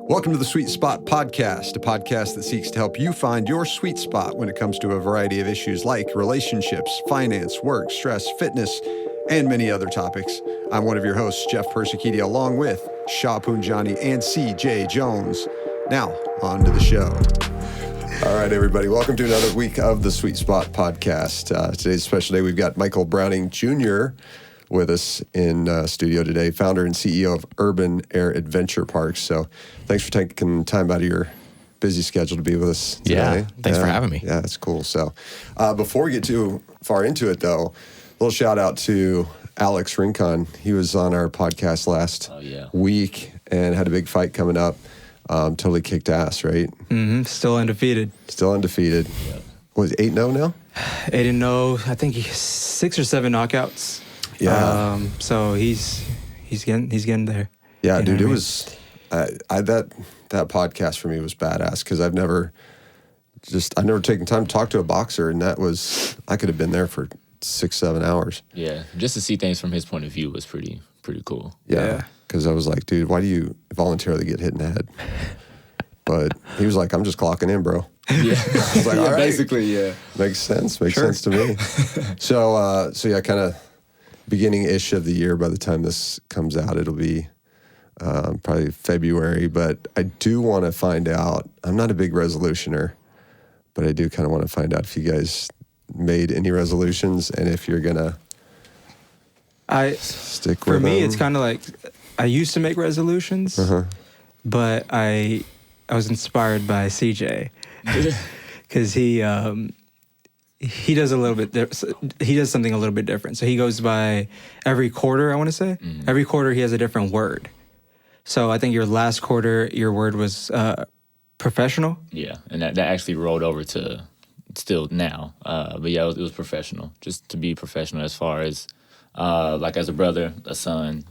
Welcome to the Sweet Spot Podcast, a podcast that seeks to help you find your sweet spot when it comes to a variety of issues like relationships, finance, work, stress, fitness, and many other topics. I'm one of your hosts, Jeff Persichidi, along with Shah Punjani and CJ Jones. Now, on to the show. All right, everybody, welcome to another week of the Sweet Spot Podcast. Today's a special day. We've got Michael Browning Jr. with us in studio today, founder and CEO of Urban Air Adventure Parks. So thanks for taking time out of your busy schedule to be with us today. Yeah, thanks for having me. Yeah, that's cool. So before we get too far into it, though, a little shout out to Alex Rincon. He was on our podcast last week and had a big fight coming up. Totally kicked ass, right? Mm-hmm. Still undefeated. Yeah. Was it 8-0 now? 8-0. I think 6 or 7 knockouts. Yeah. So he's getting there. Yeah, dude, it was that podcast for me was badass because I've never taken time to talk to a boxer, and I could have been there for 6-7 hours. Yeah, just to see things from his point of view was pretty cool. Yeah, because I was like, dude, why do you voluntarily get hit in the head? But he was like, I'm just clocking in, bro. Yeah, I was like, all right. basically, yeah. Makes sense to me. So yeah, kind of beginning-ish of the year. By the time this comes out, it'll be probably February. But I do want to find out, I'm not a big resolutioner, but I do kind of want to find out if you guys made any resolutions and if you're going to stick with them. For me, it's kind of like, I used to make resolutions, but I was inspired by CJ because he does a little bit. He does something a little bit different. So he goes by every quarter. I want to say every quarter he has a different word. So I think your last quarter, your word was professional. Yeah, and that actually rolled over to still now. But yeah, it was professional. Just to be professional as far as like as a brother, a son,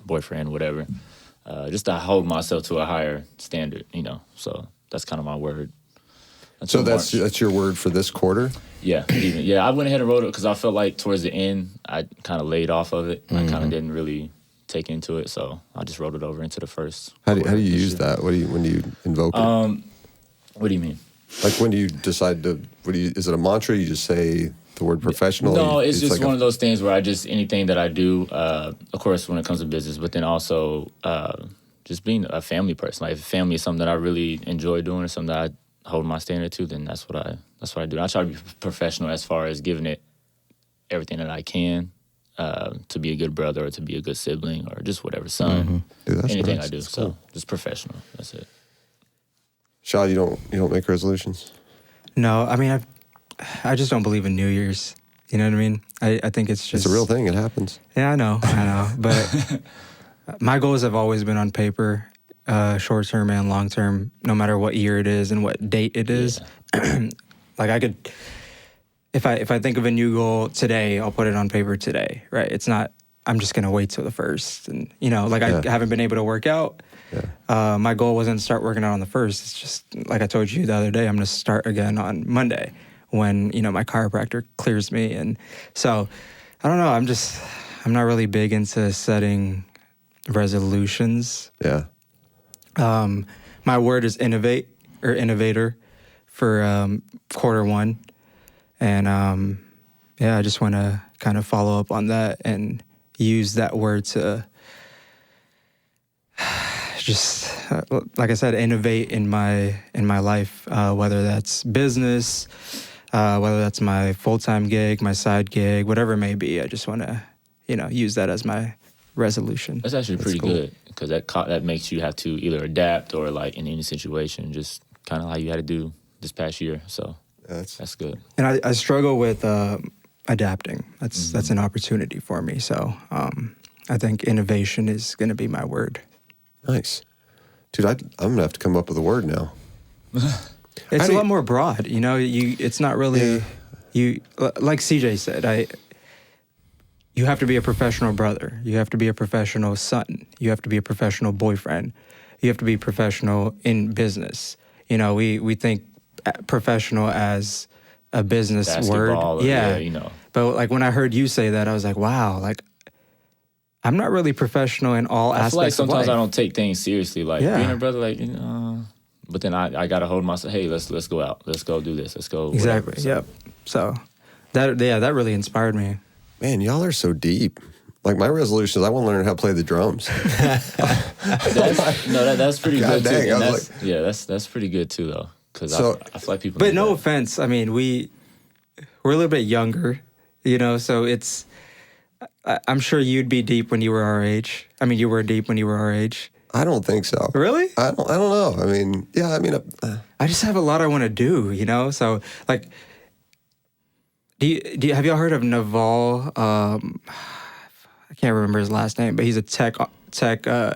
boyfriend, whatever. Just to hold myself to a higher standard, So that's kind of my word. So that's your word for this quarter? Yeah, I went ahead and wrote it because I felt like towards the end I kind of laid off of it. I kind of didn't really take into it, so I just wrote it over into the first. How do you use that? When do you invoke it? What do you mean? Like when do you decide to? Is it a mantra? You just say the word professional? No, it's just like one of those things where anything that I do, of course, when it comes to business, but then also just being a family person. Like if family is something that I really enjoy doing or something that I hold my standard to, then that's what I do. I try to be professional as far as giving it everything that I can to be a good brother or to be a good sibling or just whatever son. Dude, anything nice. I do. That's so cool. just professional. That's it. Shah, you don't make resolutions? No, I mean I just don't believe in New Year's. You know what I mean? I think it's just It's a real thing. It happens. Yeah, I know. But my goals have always been on paper. Short term and long term, no matter what year it is and what date it is. Yeah. Like I could, if I think of a new goal today, I'll put it on paper today, right? It's not, I'm just going to wait till the first. And, I haven't been able to work out. Yeah. My goal wasn't to start working out on the first. It's just, like I told you the other day, I'm going to start again on Monday when, my chiropractor clears me. And so, I don't know, I'm not really big into setting resolutions. Yeah. My word is innovator for quarter one. And I just want to kind of follow up on that and use that word to just, like I said, innovate in my life, whether that's business, whether that's my full-time gig, my side gig, whatever it may be. I just want to, use that as my resolution. That's actually pretty good because that makes you have to either adapt or like in any situation, just kind of how you had to do this past year. So that's good. And I struggle with adapting. That's an opportunity for me. So I think innovation is going to be my word. Nice. Dude, I'm going to have to come up with a word now. It's a lot more broad. It's not really, like CJ said, you have to be a professional brother. You have to be a professional son. You have to be a professional boyfriend. You have to be professional in business. We think professional as a business basketball word. Or, Yeah. you know. But like when I heard you say that, I was like, wow, like I'm not really professional in all I aspects feel like sometimes of life. I don't take things seriously. Like Yeah. being a brother, like, but then I got to hold myself. Hey, let's go out. Let's go do this. Let's go. Whatever. Exactly. Yep. So that really inspired me. Man, y'all are so deep. Like my resolution is I want to learn how to play the drums. That's pretty God good dang, too. I And was that's pretty good too though. Because So- I feel like people. But need no that. offense. I mean, we're a little bit younger, you know, so it's, I'm sure you'd be deep when you were our age. I mean, you were deep when you were our age. I don't think so. Really? I don't know. I mean, yeah, I mean, I just have a lot I want to do, you know? So like, have y'all heard of Naval? I can't remember his last name, but he's a tech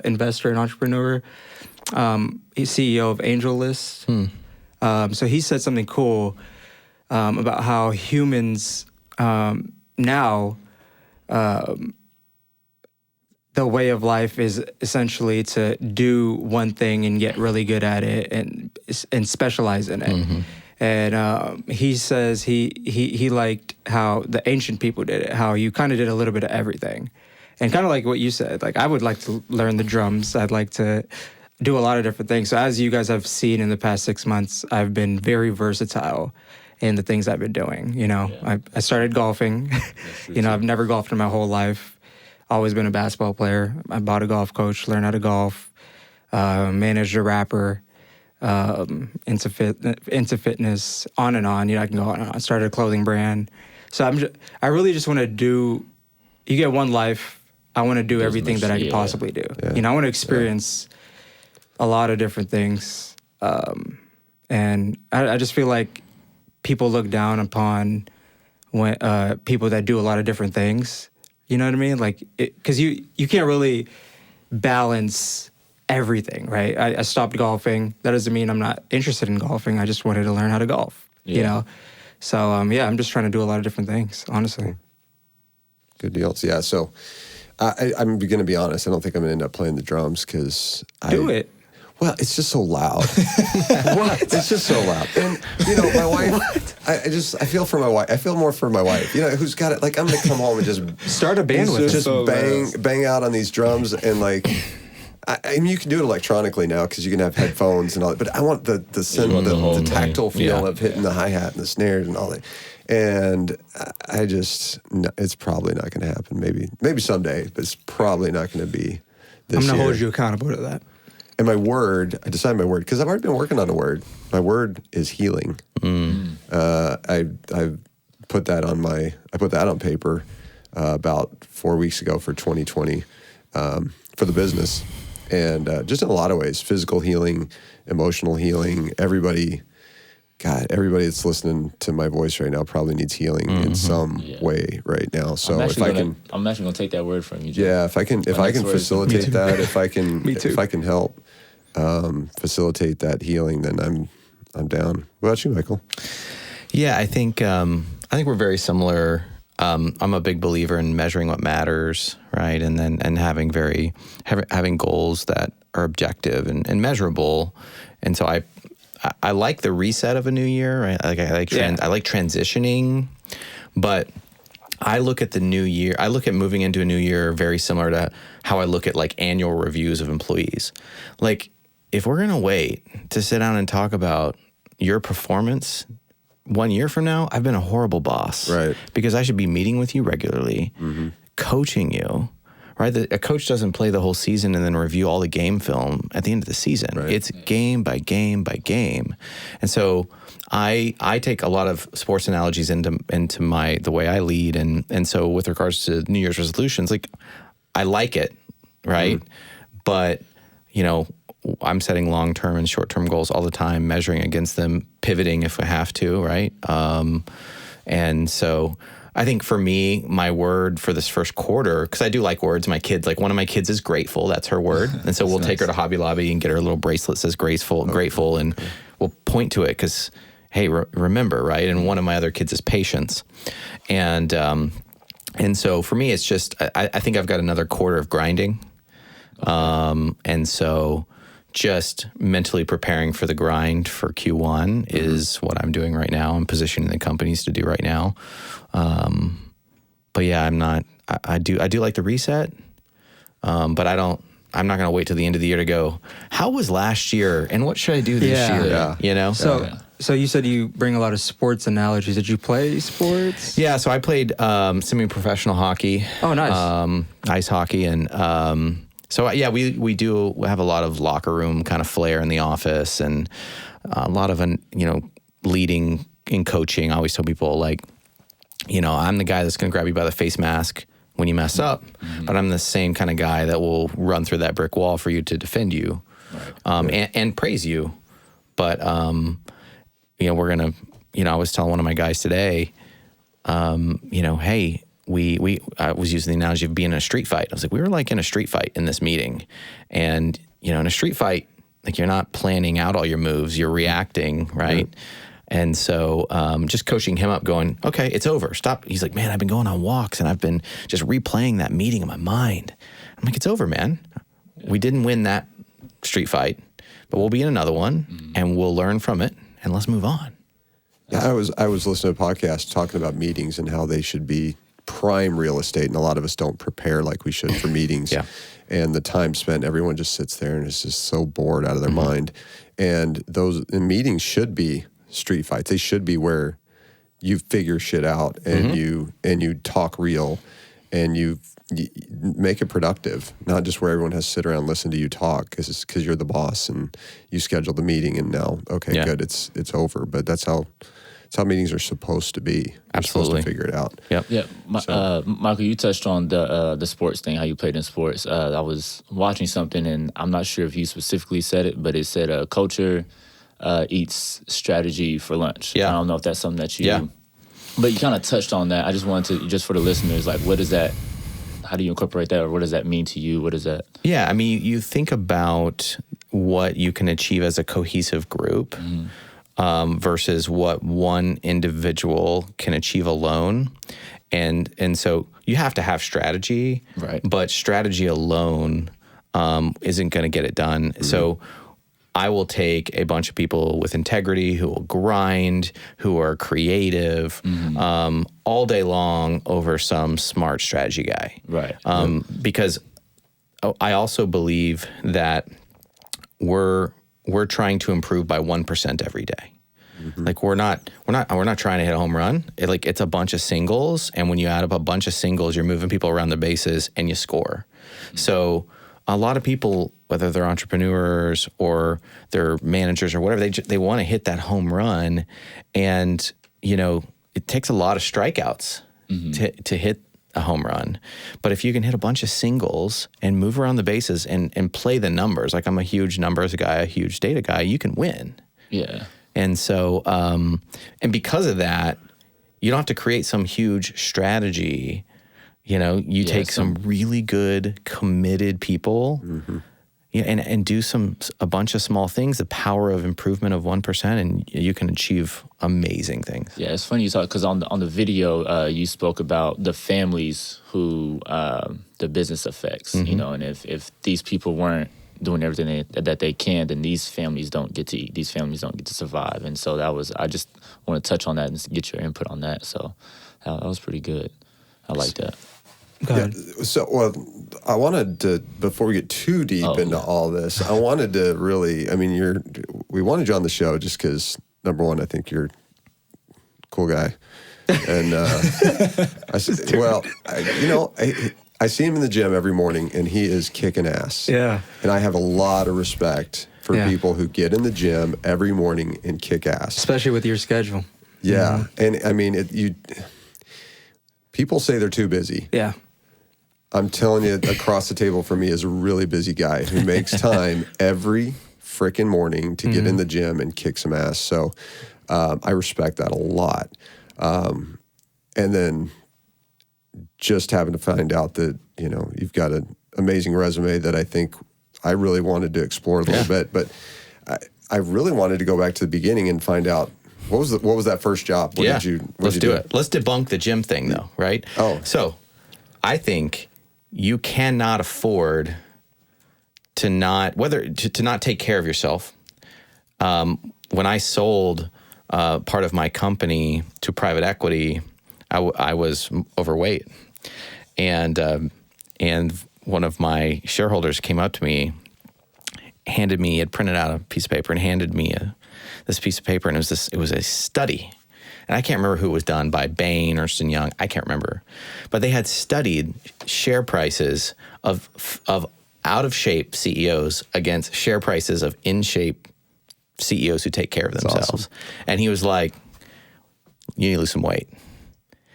investor and entrepreneur. He's CEO of AngelList. So he said something cool about how humans now, the way of life is essentially to do one thing and get really good at it and specialize in it. And he says he liked how the ancient people did it, how you kind of did a little bit of everything. And kind of like what you said, like I would like to learn the drums. I'd like to do a lot of different things. So as you guys have seen in the past 6 months, I've been very versatile in the things I've been doing. You know, I started golfing. You know, I've never golfed in my whole life. Always been a basketball player. I bought a golf coach, learned how to golf, managed a rapper, into fitness, on and on. You know, I can go on and on. I started a clothing brand. So I really just want to do. You get one life. I want to do everything that I could possibly do. Yeah. You know, I want to experience a lot of different things, and I just feel like people look down upon when people that do a lot of different things. You know what I mean? Like, because you can't really balance everything, right? I stopped golfing. That doesn't mean I'm not interested in golfing. I just wanted to learn how to golf. You know, so I'm just trying to do a lot of different things, honestly. good deals. Yeah. So I'm going to be honest. I don't think I'm going to end up playing the drums because Do it. Well, it's just so loud. What? It's just so loud. And, you know, my wife, I feel for my wife. I feel more for my wife, you know, who's got it. Like, I'm going to come home and just start a band with just it. bang out on these drums. And, like, I mean, you can do it electronically now because you can have headphones and all that. But I want the tactile feel of hitting the hi-hat and the snares and all that. And I just, no, it's probably not going to happen. Maybe someday, but it's probably not going to be this year. I'm going to hold you accountable to that. And my word, I decided my word, because I've already been working on a word. My word is healing. I put that on paper about 4 weeks ago for 2020 for the business. And just in a lot of ways, physical healing, emotional healing, everybody that's listening to my voice right now probably needs healing in some way right now. So I'm actually gonna take that word from you, Joe. Yeah, if I can facilitate that, if I can help facilitate that healing, then I'm down. What about you, Michael? Yeah, I think we're very similar. I'm a big believer in measuring what matters, right? And having goals that are objective and measurable. And so I like the reset of a new year, right? I like transitioning, but I look at the new year. I look at moving into a new year very similar to how I look at like annual reviews of employees. Like, if we're gonna wait to sit down and talk about your performance 1 year from now, I've been a horrible boss, right? Because I should be meeting with you regularly, coaching you, right? A coach doesn't play the whole season and then review all the game film at the end of the season. Right. It's game by game by game, and so I take a lot of sports analogies into the way I lead, and so with regards to New Year's resolutions, like I like it, right? But you know, I'm setting long-term and short-term goals all the time, measuring against them, pivoting if I have to, right? And so I think for me, my word for this first quarter, because I do like words, my kids, like one of my kids is grateful, that's her word. And so we'll take her to Hobby Lobby and get her a little bracelet that says grateful, and we'll point to it because, hey, remember, right? And one of my other kids is patience. And so for me, it's just, I think I've got another quarter of grinding. And so just mentally preparing for the grind for Q1 is what I'm doing right now. I'm positioning the companies to do right now. But yeah, I do like the reset. But I'm not going to wait till the end of the year to go, how was last year and what should I do this year? Yeah. You know? So you said you bring a lot of sports analogies. Did you play sports? Yeah, so I played semi-professional hockey. Oh, nice. Ice hockey. And so, yeah, we do have a lot of locker room kind of flair in the office and a lot of, leading in coaching. I always tell people, like, I'm the guy that's going to grab you by the face mask when you mess up, but I'm the same kind of guy that will run through that brick wall for you to defend you and praise you. But, we're going to, I was telling one of my guys today, hey, I was using the analogy of being in a street fight. I was like, we were like in a street fight in this meeting. And, in a street fight, like you're not planning out all your moves, you're reacting, right? And so just coaching him up going, okay, it's over, stop. He's like, man, I've been going on walks and I've been just replaying that meeting in my mind. I'm like, it's over, man. We didn't win that street fight, but we'll be in another one and we'll learn from it and let's move on. Yeah, I was listening to a podcast talking about meetings and how they should be prime real estate, and a lot of us don't prepare like we should for meetings. Yeah. And the time spent, everyone just sits there and is just so bored out of their mind. And meetings should be street fights. They should be where you figure shit out and you talk real and you make it productive, not just where everyone has to sit around and listen to you talk because you're the boss and you schedule the meeting and now, okay, good, it's over. But that's how meetings are supposed to be. You're Absolutely. supposed to figure it out. Yep. Yeah. Michael, you touched on the sports thing, how you played in sports. I was watching something, and I'm not sure if you specifically said it, but it said culture eats strategy for lunch. Yeah. I don't know if that's something that you... Yeah. But you kind of touched on that. I just wanted to, just for the listeners, like, what is that? How do you incorporate that, or what does that mean to you? What is that? Yeah, I mean, you think about what you can achieve as a cohesive group versus what one individual can achieve alone. And so you have to have strategy, right? But strategy alone isn't going to get it done. So I will take a bunch of people with integrity who will grind, who are creative, all day long over some smart strategy guy. Right. Because I also believe that we're trying to improve by 1% every day. Like we're not trying to hit a home run. It's a bunch of singles, and when you add up a bunch of singles, you're moving people around the bases and you score. So a lot of people, whether they're entrepreneurs or they're managers or whatever, they want to hit that home run, and it takes a lot of strikeouts to hit a home run. But if you can hit a bunch of singles and move around the bases and play the numbers, like I'm a huge numbers guy, a huge data guy, you can win. Yeah. And so, and because of that, you don't have to create some huge strategy. You take some really good, committed people, and do a bunch of small things. The power of improvement of 1%, and you can achieve amazing things. Yeah, it's funny you talk, because on the video you spoke about the families who the business affects. And if these people weren't doing everything that they can, then these families don't get to eat. These families don't get to survive. And so I just want to touch on that and get your input on that. So that was pretty good. I like that. Yeah, so, I wanted to, before we get too deep into all this, I wanted to really, we wanted you on the show just because, number one, I think you're a cool guy. And I said, I see him in the gym every morning, and he is kicking ass. Yeah. And I have a lot of respect for people who get in the gym every morning and kick ass. Especially with your schedule. Yeah. And, people say they're too busy. Yeah. I'm telling you, across the table for me is a really busy guy who makes time every freaking morning to get in the gym and kick some ass. So I respect that a lot. And then just having to find out that, you've got an amazing resume that I think I really wanted to explore a little bit. But I really wanted to go back to the beginning and find out, what was that first job? Let's do it. Let's debunk the gym thing, though, right? So I think you cannot afford to not take care of yourself. When I sold part of my company to private equity, I was overweight, and one of my shareholders came up to me, had printed out a piece of paper and handed me this piece of paper, and it was a study. And I can't remember who it was done by, Bain, Ernst & Young, I can't remember. But they had studied share prices of out-of-shape CEOs against share prices of in-shape CEOs who take care of themselves. Awesome. And he was like, you need to lose some weight.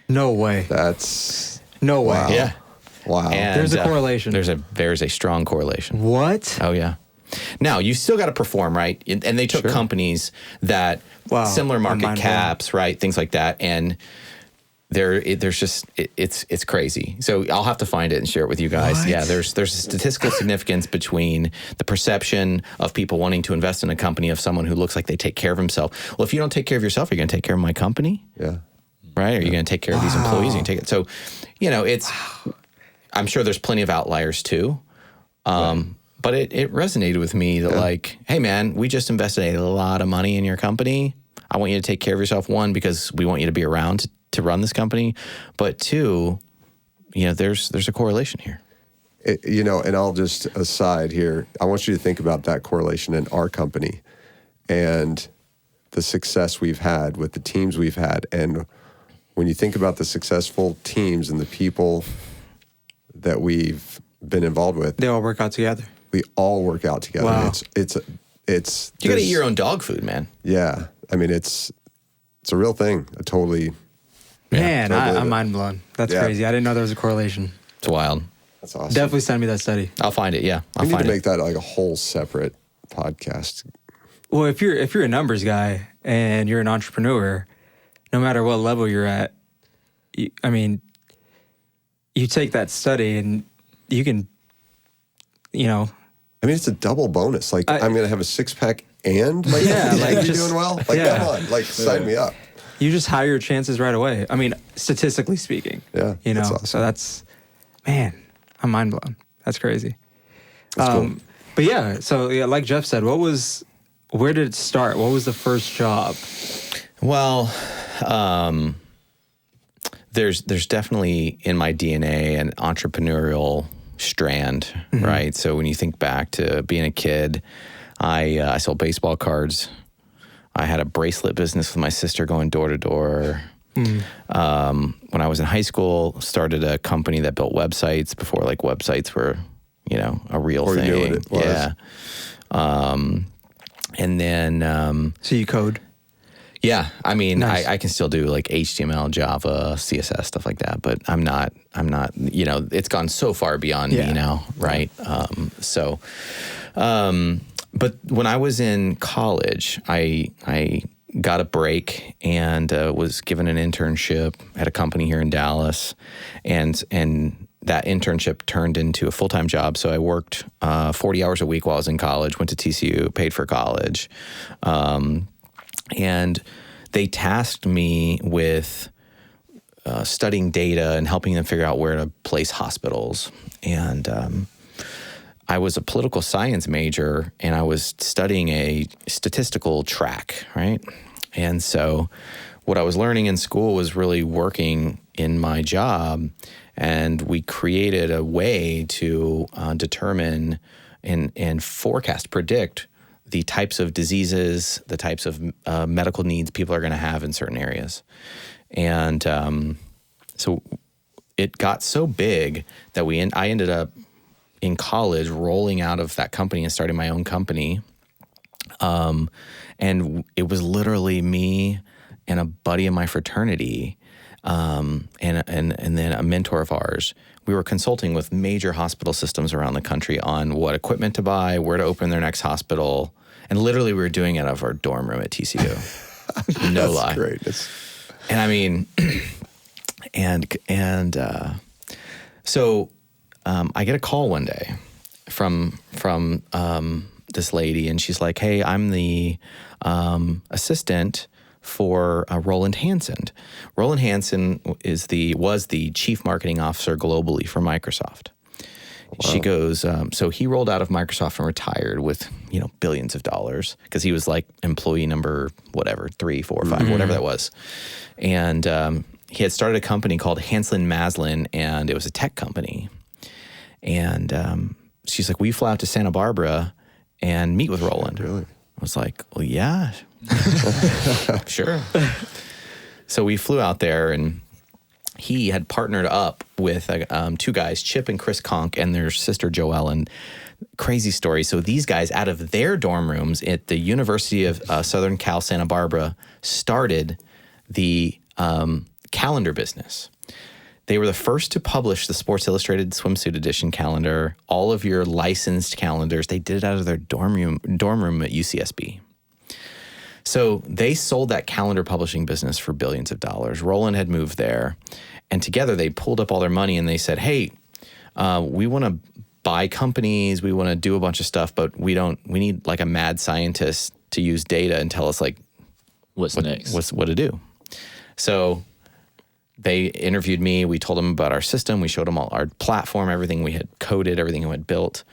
No way. No way. Wow. Yeah. Wow. And there's a correlation. There's a strong correlation. What? Oh, yeah. Now, you still got to perform, right? And they took companies that, similar market caps, right? Things like that. And there's just, it's crazy. So I'll have to find it and share it with you guys. What? Yeah, there's a statistical significance between the perception of people wanting to invest in a company of someone who looks like they take care of himself. Well, if you don't take care of yourself, are you going to take care of my company? Yeah. Right? Are you going to take care of these employees? You can take it. So, I'm sure there's plenty of outliers too. But it resonated with me that like, hey man, we just invested a lot of money in your company. I want you to take care of yourself. One, because we want you to be around to run this company. But two, there's a correlation here. And I'll just aside here, I want you to think about that correlation in our company and the success we've had with the teams we've had. And when you think about the successful teams and the people that we've been involved with, they all work out together. We all work out together. Wow. It's you got to eat your own dog food, man. Yeah. I mean, it's a real thing. Man, I'm mind blown. That's crazy. I didn't know there was a correlation. It's wild. That's awesome. Definitely send me that study. I'll find it. Yeah. We need to make that like a whole separate podcast. Well, if you're a numbers guy and you're an entrepreneur, no matter what level you're at, you take that study and you can, it's a double bonus. Like, I'm going to have a six-pack and my be doing well. Like, come on. Like, sign me up. You just higher your chances right away. I mean, statistically speaking. Yeah. That's awesome. So that's, man, I'm mind blown. That's crazy. That's cool. But yeah, so like Jeff said, where did it start? What was the first job? Well, there's definitely in my DNA an entrepreneurial strand, right? So when you think back to being a kid, I sold baseball cards. I had a bracelet business with my sister going door to door. When I was in high school, started a company that built websites before like websites were, a real thing. You knew what it was. Yeah. And then So you code? Yeah, I mean, nice. I can still do like HTML, Java, CSS, stuff like that, but I'm not, it's gone so far beyond me now, right? But when I was in college, I got a break and was given an internship at a company here in Dallas, and that internship turned into a full-time job. So I worked 40 hours a week while I was in college, went to TCU, paid for college. And they tasked me with studying data and helping them figure out where to place hospitals. And I was a political science major, and I was studying a statistical track, right? And so what I was learning in school was really working in my job, and we created a way to determine and forecast, predict the types of diseases, the types of medical needs people are going to have in certain areas. And so it got so big that I ended up in college rolling out of that company and starting my own company. And it was literally me and a buddy of my fraternity and then a mentor of ours. We were consulting with major hospital systems around the country on what equipment to buy, where to open their next hospital. And literally we were doing it out of our dorm room at TCU. No lie. Great. And I mean, so I get a call one day from this lady, and she's like, "Hey, I'm the assistant for Roland Hansen. Roland Hansen was the chief marketing officer globally for Microsoft, She goes, so he rolled out of Microsoft and retired with, billions of dollars because he was like employee number, whatever, 3, 4, 5, whatever that was. And he had started a company called Hanslin Maslin, and it was a tech company. And she's like, will you fly out to Santa Barbara and meet with Roland? Really? I was like, well, yeah, sure. So we flew out there, and he had partnered up with 2 guys, Chip and Chris Conk, and their sister Joellen. Crazy story. So these guys, out of their dorm rooms at the University of Southern Cal Santa Barbara, started the calendar business. They were the first to publish the Sports Illustrated Swimsuit Edition calendar. All of your licensed calendars, they did it out of their dorm room at UCSB. So they sold that calendar publishing business for billions of dollars. Roland had moved there, and together they pulled up all their money and they said, hey, we want to buy companies, we want to do a bunch of stuff, but we need like a mad scientist to use data and tell us like What's next? What to do. So they interviewed me. We told them about our system. We showed them all our platform, everything we had coded, everything we had built.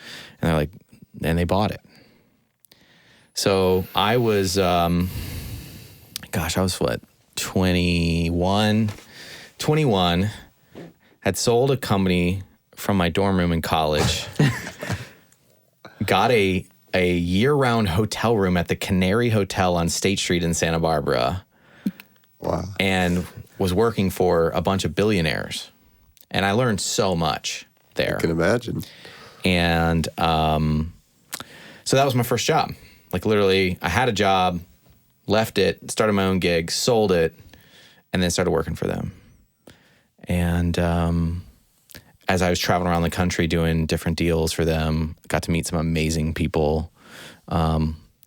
And they're like, and they bought it. So I was, I was what, 21, had sold a company from my dorm room in college, got a year-round hotel room at the Canary Hotel on State Street in Santa Barbara. Wow. And was working for a bunch of billionaires. And I learned so much there. I can imagine. And so that was my first job. Like literally, I had a job, left it, started my own gig, sold it, and then started working for them. And as I was traveling around the country doing different deals for them, got to meet some amazing people,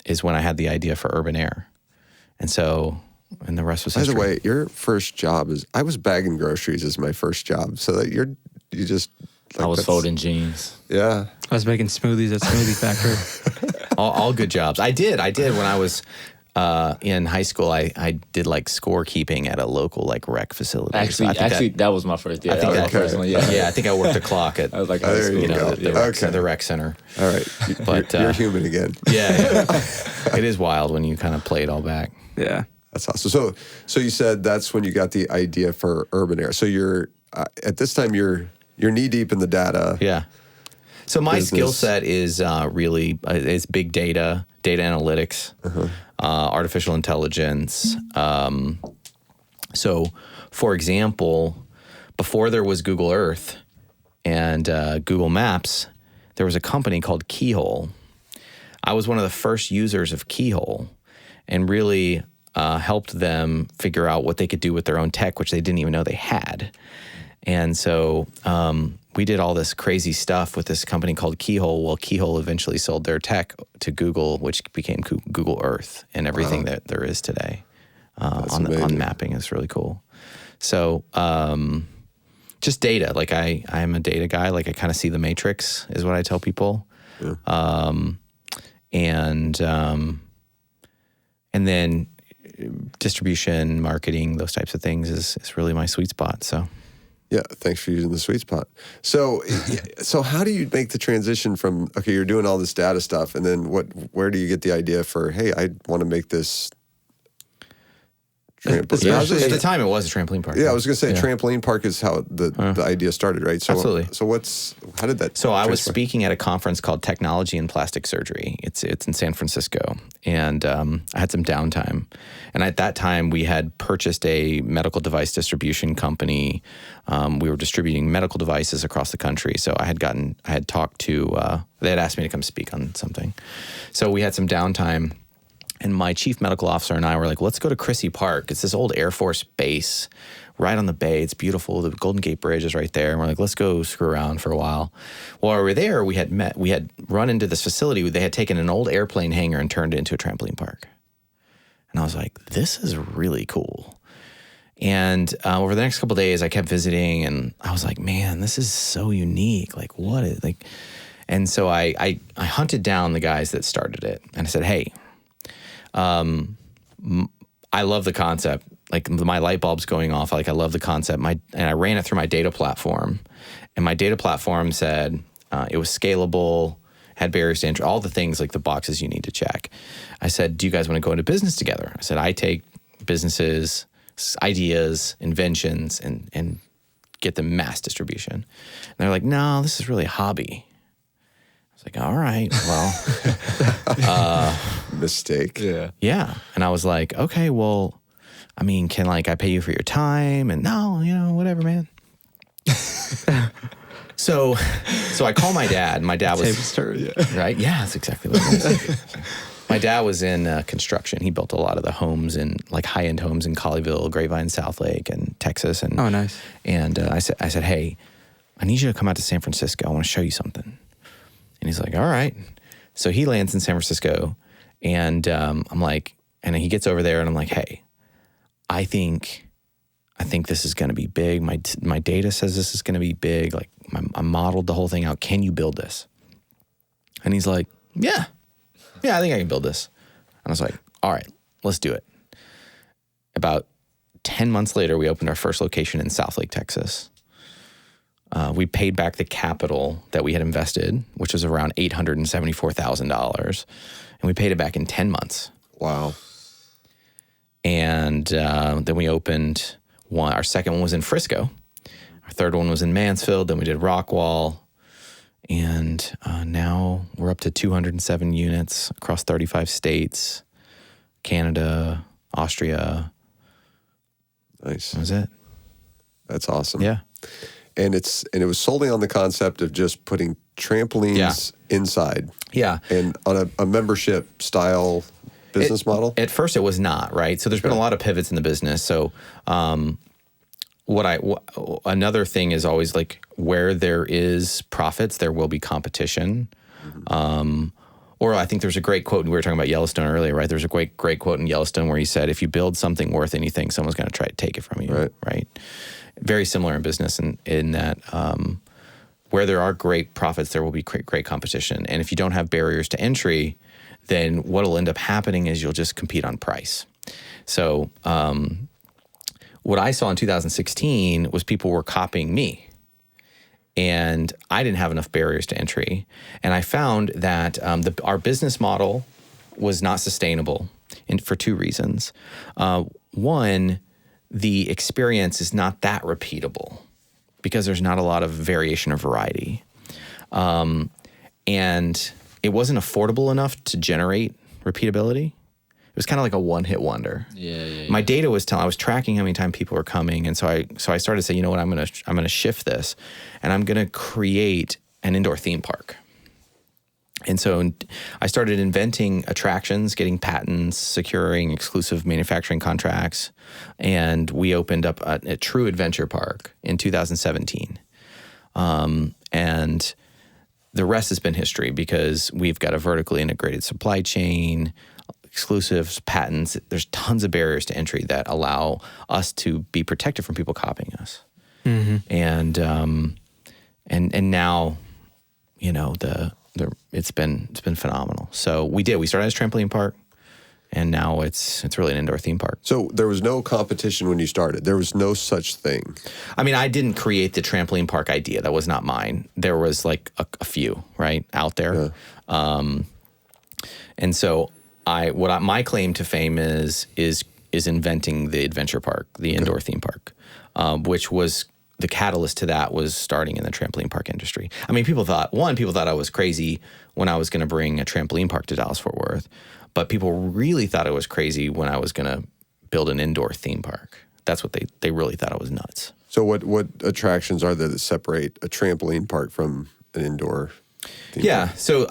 is when I had the idea for Urban Air. And the rest was history. By the way, your first job I was bagging groceries as my first job. So that you just. Like I was folding jeans. Yeah. I was making smoothies at Smoothie Factory. all good jobs. I did when I was in high school. I did like scorekeeping at a local like rec facility. Actually, that was my first. Yeah, I think that was my first one. Yeah, yeah. I think I worked a clock at. I was like, there you go. The rec center. All right. But you're human again. Yeah. It is wild when you kind of play it all back. Yeah. That's awesome. So you said that's when you got the idea for Urban Air. So you're at this time you're knee deep in the data. Yeah. So my business. skill set is really is big data analytics, artificial intelligence. So, for example, before there was Google Earth and Google Maps, there was a company called Keyhole. I was one of the first users of Keyhole, and really helped them figure out what they could do with their own tech, which they didn't even know they had. And so we did all this crazy stuff with this company called Keyhole. Well, Keyhole eventually sold their tech to Google, which became Google Earth and everything that there is today on mapping. Is really cool. So just data. Like I'm a data guy. Like I kind of see the matrix is what I tell people. Yeah. And then distribution, marketing, those types of things is really my sweet spot. So. Yeah, thanks for using the sweet spot. So how do you make the transition from, okay, you're doing all this data stuff, and then where do you get the idea for, hey, I want to make this trampoline? At the time, it was a trampoline park. Yeah, I was going to say trampoline park is how the idea started, right? So, absolutely. So how did that? So I was speaking at a conference called Technology and Plastic Surgery. It's in San Francisco, and I had some downtime. And at that time, we had purchased a medical device distribution company. We were distributing medical devices across the country. So I had talked to, they had asked me to come speak on something. So we had some downtime. And my chief medical officer and I were like, let's go to Crissy Park. It's this old Air Force base right on the bay. It's beautiful. The Golden Gate Bridge is right there. And we're like, let's go screw around for a while. While we were there, we had run into this facility. They had taken an old airplane hangar and turned it into a trampoline park. And I was like, this is really cool. And over the next couple of days, I kept visiting, and I was like, man, this is so unique. Like, what is like? And so I hunted down the guys that started it, and I said, hey, I love the concept. Like my light bulb's going off. Like I love the concept. And I ran it through my data platform, and my data platform said, It was scalable, had barriers to entry, all the things like the boxes you need to check. I said, do you guys want to go into business together? I said, I take businesses, ideas, inventions, and get them mass distribution. And they're like, no, this is really a hobby. I was like, all right, well. Mistake. Yeah. And I was like, okay, well, I mean, can I pay you for your time? And no, whatever, man. So I call my dad. My dad was right. Yeah, that's exactly what it is. My dad was in construction. He built a lot of the homes and high-end homes in Colleyville, Grapevine, Southlake, and Texas. And Oh, nice. And I said, hey, I need you to come out to San Francisco. I want to show you something. And he's like, all right. So he lands in San Francisco, and I'm like, and he gets over there, and I'm like, hey, I think this is going to be big. My data says this is going to be big. I modeled the whole thing out. Can you build this? And he's like, yeah, I think I can build this. And I was like, all right, let's do it. About 10 months later, we opened our first location in Southlake, Texas. We paid back the capital that we had invested, which was around $874,000. And we paid it back in 10 months. Wow. And then we opened one. Our second one was in Frisco. Our third one was in Mansfield. Then we did Rockwall. And now we're up to 207 units across 35 states, Canada, Austria. Nice. That was it. That's awesome. Yeah. And it was solely on the concept of just putting trampolines inside. Yeah. And on a membership style business model? At first, it was not, right? So there's been a lot of pivots in the business. So another thing is always where there is profits, there will be competition. Or I think there's a great quote, and we were talking about Yellowstone earlier, right? There's a great quote in Yellowstone where he said, if you build something worth anything, someone's going to try to take it from you, right? Very similar in business in that where there are great profits, there will be great competition. And if you don't have barriers to entry, then what will end up happening is you'll just compete on price. So what I saw in 2016 was people were copying me. And I didn't have enough barriers to entry. And I found that our business model was not sustainable for two reasons. One, the experience is not that repeatable because there's not a lot of variation or variety. And it wasn't affordable enough to generate repeatability. It was kind of like a one-hit wonder. Yeah. My data was I was tracking how many times people were coming, and so I started to say, you know what, I'm gonna shift this, and I'm gonna create an indoor theme park. And so I started inventing attractions, getting patents, securing exclusive manufacturing contracts, and we opened up a true adventure park in 2017. And the rest has been history because we've got a vertically integrated supply chain, exclusives, patents. There's tons of barriers to entry that allow us to be protected from people copying us. Mm-hmm. And now, it's been phenomenal. So we started as a trampoline park, and now it's really an indoor theme park. So there was no competition when you started. There was no such thing. I mean, I didn't create the trampoline park idea. That was not mine. There was a few right out there. Yeah. And so my claim to fame is inventing the adventure park, the indoor theme park, which was the catalyst to that was starting in the trampoline park industry. I mean, people thought I was crazy when I was going to bring a trampoline park to Dallas-Fort Worth, but people really thought I was crazy when I was going to build an indoor theme park. That's what they really thought I was nuts. So what attractions are there that separate a trampoline park from an indoor theme park? So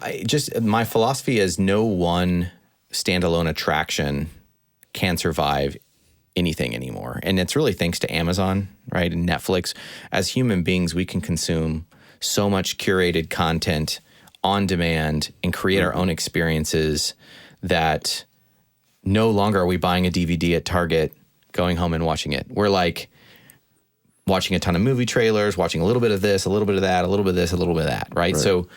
my philosophy is no one standalone attraction can survive anything anymore. And it's really thanks to Amazon, right? And Netflix. As human beings, we can consume so much curated content on demand and create our own experiences that no longer are we buying a DVD at Target, going home and watching it. We're watching a ton of movie trailers, watching a little bit of this, a little bit of that, a little bit of this, a little bit of that, right? So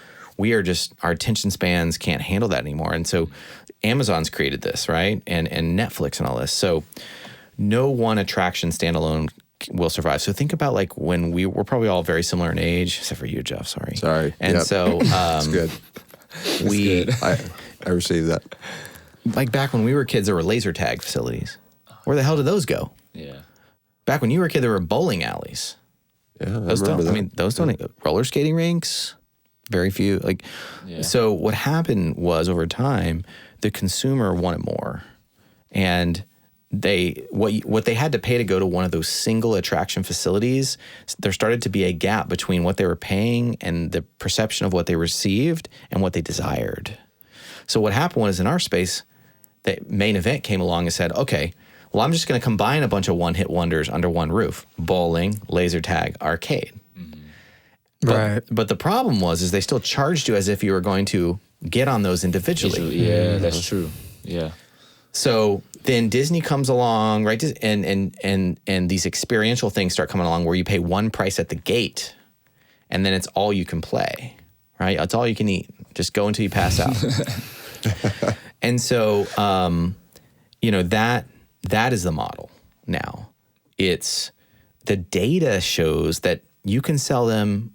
our attention spans can't handle that anymore. And so Amazon's created this, right? And Netflix and all this. So no one attraction standalone will survive. So think about like when we're probably all very similar in age, except for you, Jeff. Sorry. And Yep. so That's good. I received that. Like back when we were kids, there were laser tag facilities. Where the hell did those go? Yeah. Back when you were a kid, there were bowling alleys. Yeah, Those I remember don't. that. I mean, those don't. Roller skating rinks, very few. Like, Yeah. so what happened was over time, the consumer wanted more, and what they had to pay to go to one of those single attraction facilities, there started to be a gap between what they were paying and the perception of what they received and what they desired. So what happened was in our space, the Main Event came along and said, okay, well, I'm just going to combine a bunch of one-hit wonders under one roof: bowling, laser tag, arcade. Right. But the problem is they still charged you as if you were going to get on those individually. Yeah, that's true. Yeah. So then Disney comes along, right? And these experiential things start coming along where you pay one price at the gate, and then it's all you can play, right? It's all you can eat. Just go until you pass out. And so, that is the model now. It's the data shows that you can sell them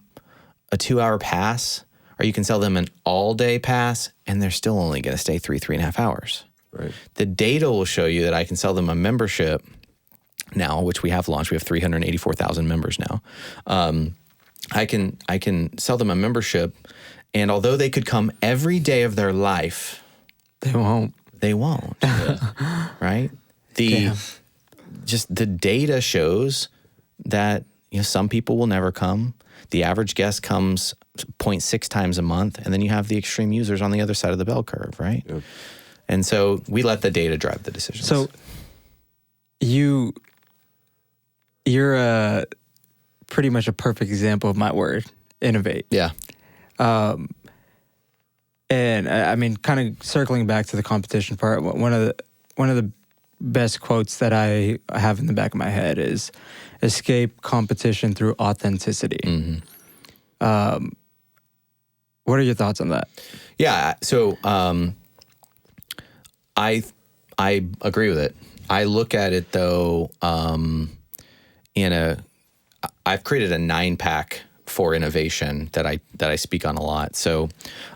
a 2-hour pass, or you can sell them an all-day pass, and they're still only going to stay 3.5 hours. Right. The data will show you that I can sell them a membership now, which we have launched. We have 384,000 members now. I can sell them a membership, and although they could come every day of their life, They won't. they won't. Right? Damn. Just the data shows that some people will never come. The average guest comes 0.6 times a month, and then you have the extreme users on the other side of the bell curve, right? Yep. And so we let the data drive the decisions. So you're pretty much a perfect example of my word, innovate. yeah. And I mean, kind of circling back to the competition part, one of the best quotes that I have in the back of my head is escape competition through authenticity. What are your thoughts on that? Yeah. So I agree with it. I look at it though I've created a 9-pack for innovation that I speak on a lot. So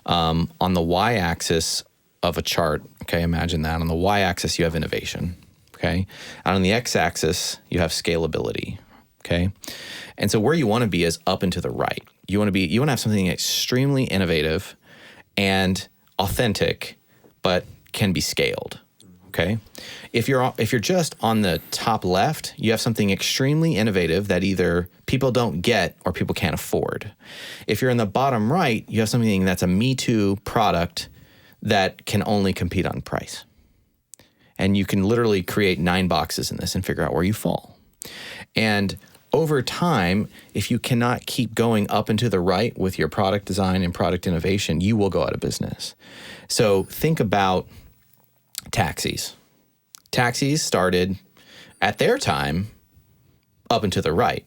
on the y-axis of a chart, okay, imagine that. On the y-axis you have innovation, okay? And on the x-axis you have scalability, okay? And so where you want to be is up and to the right. You want to have something extremely innovative and authentic, but can be scaled. Okay. If you're just on the top left, you have something extremely innovative that either people don't get or people can't afford. If you're in the bottom right, you have something that's a Me Too product that can only compete on price. And you can literally create 9 boxes in this and figure out where you fall. And over time, if you cannot keep going up and to the right with your product design and product innovation, you will go out of business. So think about taxis. Taxis started at their time up and to the right.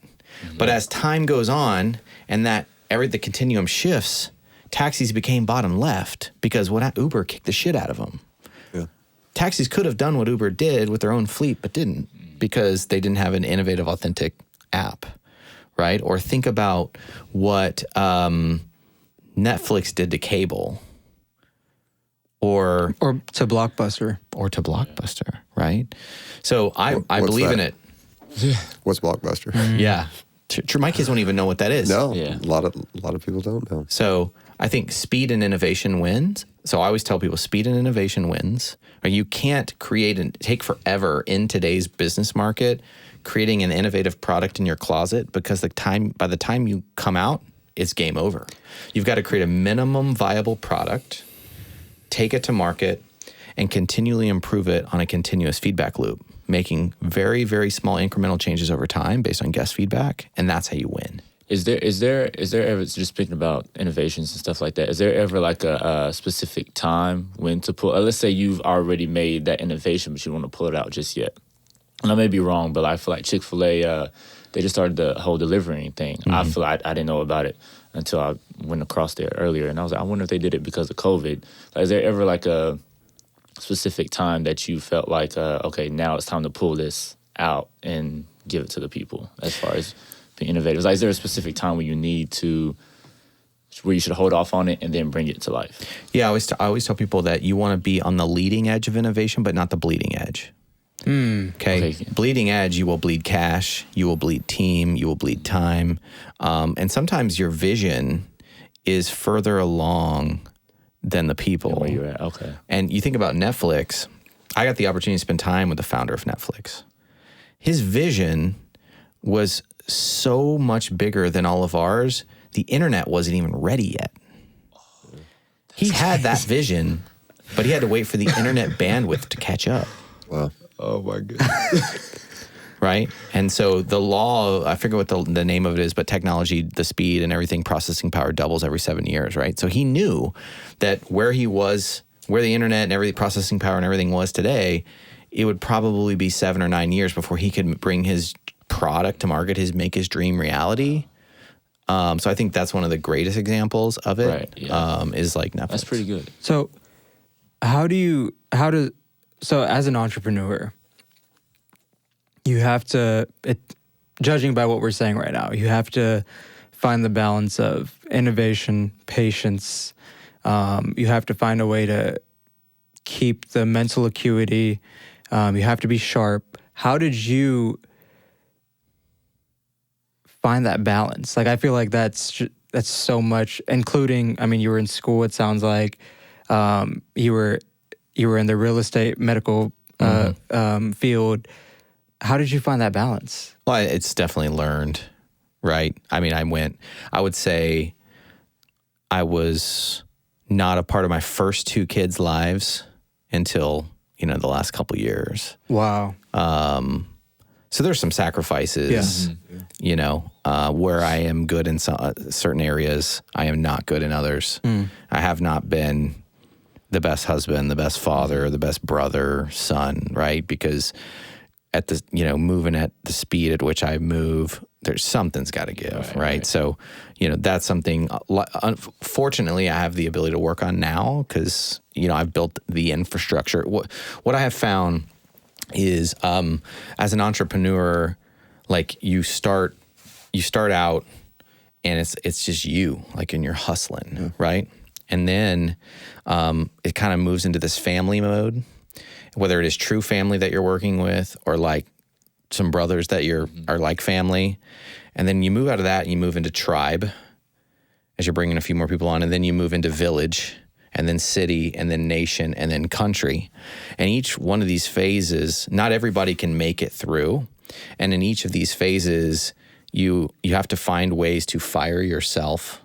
But as time goes on and the continuum shifts, taxis became bottom left because Uber kicked the shit out of them. Yeah. Taxis could have done what Uber did with their own fleet, but didn't because they didn't have an innovative, authentic app, right? Or think about what Netflix did to cable. Or to Blockbuster. Right? So I What's believe in that? it. What's Blockbuster? Yeah. True. My kids won't even know what that is. No, Yeah. a lot of people don't know. So I think speed and innovation wins. So I always tell people speed and innovation wins. You can't create and take forever in today's business market creating an innovative product in your closet because by the time you come out, it's game over. You've got to create a minimum viable product, take it to market, and continually improve it on a continuous feedback loop, making very, very small incremental changes over time based on guest feedback, and that's how you win. Is there ever, just speaking about innovations and stuff like that, is there ever like a specific time when to pull, let's say you've already made that innovation, but you don't want to pull it out just yet. And I may be wrong, but I feel like Chick-fil-A, they just started the whole delivering thing. I feel like I didn't know about it until I went across there earlier. And I was like, I wonder if they did it because of COVID. Like, is there ever like a specific time that you felt like, okay, now it's time to pull this out and give it to the people as far as being innovative? Like, is there a specific time where you should hold off on it and then bring it to life? Yeah, I always tell people that you want to be on the leading edge of innovation, but not the bleeding edge. Okay. Bleeding edge, you will bleed cash, you will bleed team, you will bleed time. And sometimes your vision is further along than the people. Where you're at, okay. And you think about Netflix, I got the opportunity to spend time with the founder of Netflix. His vision was so much bigger than all of ours. The internet wasn't even ready yet. He had that vision, but he had to wait for the internet bandwidth to catch up. Wow. Oh my goodness. Right? And so the law, I forget what the name of it is, but technology, the speed and everything, processing power doubles every 7 years, right? So he knew that where he was, where the internet and everything, processing power and everything was today, it would probably be 7 or 9 years before he could bring his product to market, make his dream reality. So I think that's one of the greatest examples of it. Right, yeah. Is like Netflix. That's pretty good. So so as an entrepreneur, you have to, judging by what we're saying right now, you have to find the balance of innovation, patience. You have to find a way to keep the mental acuity. You have to be sharp. How did you find that balance? Like, I feel like that's so much, including, I mean, you were in school, it sounds like. You were in the real estate medical field. How did you find that balance? Well, it's definitely learned, right? I mean, I would say I was not a part of my first 2 kids' lives until, the last couple years. Wow. So there's some sacrifices, where I am good in certain areas, I am not good in others. I have not been the best husband, the best father, the best brother, son, right? Because at the, moving at the speed at which I move, there's something's got to give, right? So, that's something, fortunately, I have the ability to work on now because, I've built the infrastructure. What I have found is, as an entrepreneur, like you start out and it's just you, like, and you're hustling, right? And then it kind of moves into this family mode, whether it is true family that you're working with or like some brothers that are like family. And then you move out of that and you move into tribe as you're bringing a few more people on. And then you move into village and then city and then nation and then country. And each one of these phases, not everybody can make it through. And in each of these phases, you have to find ways to fire yourself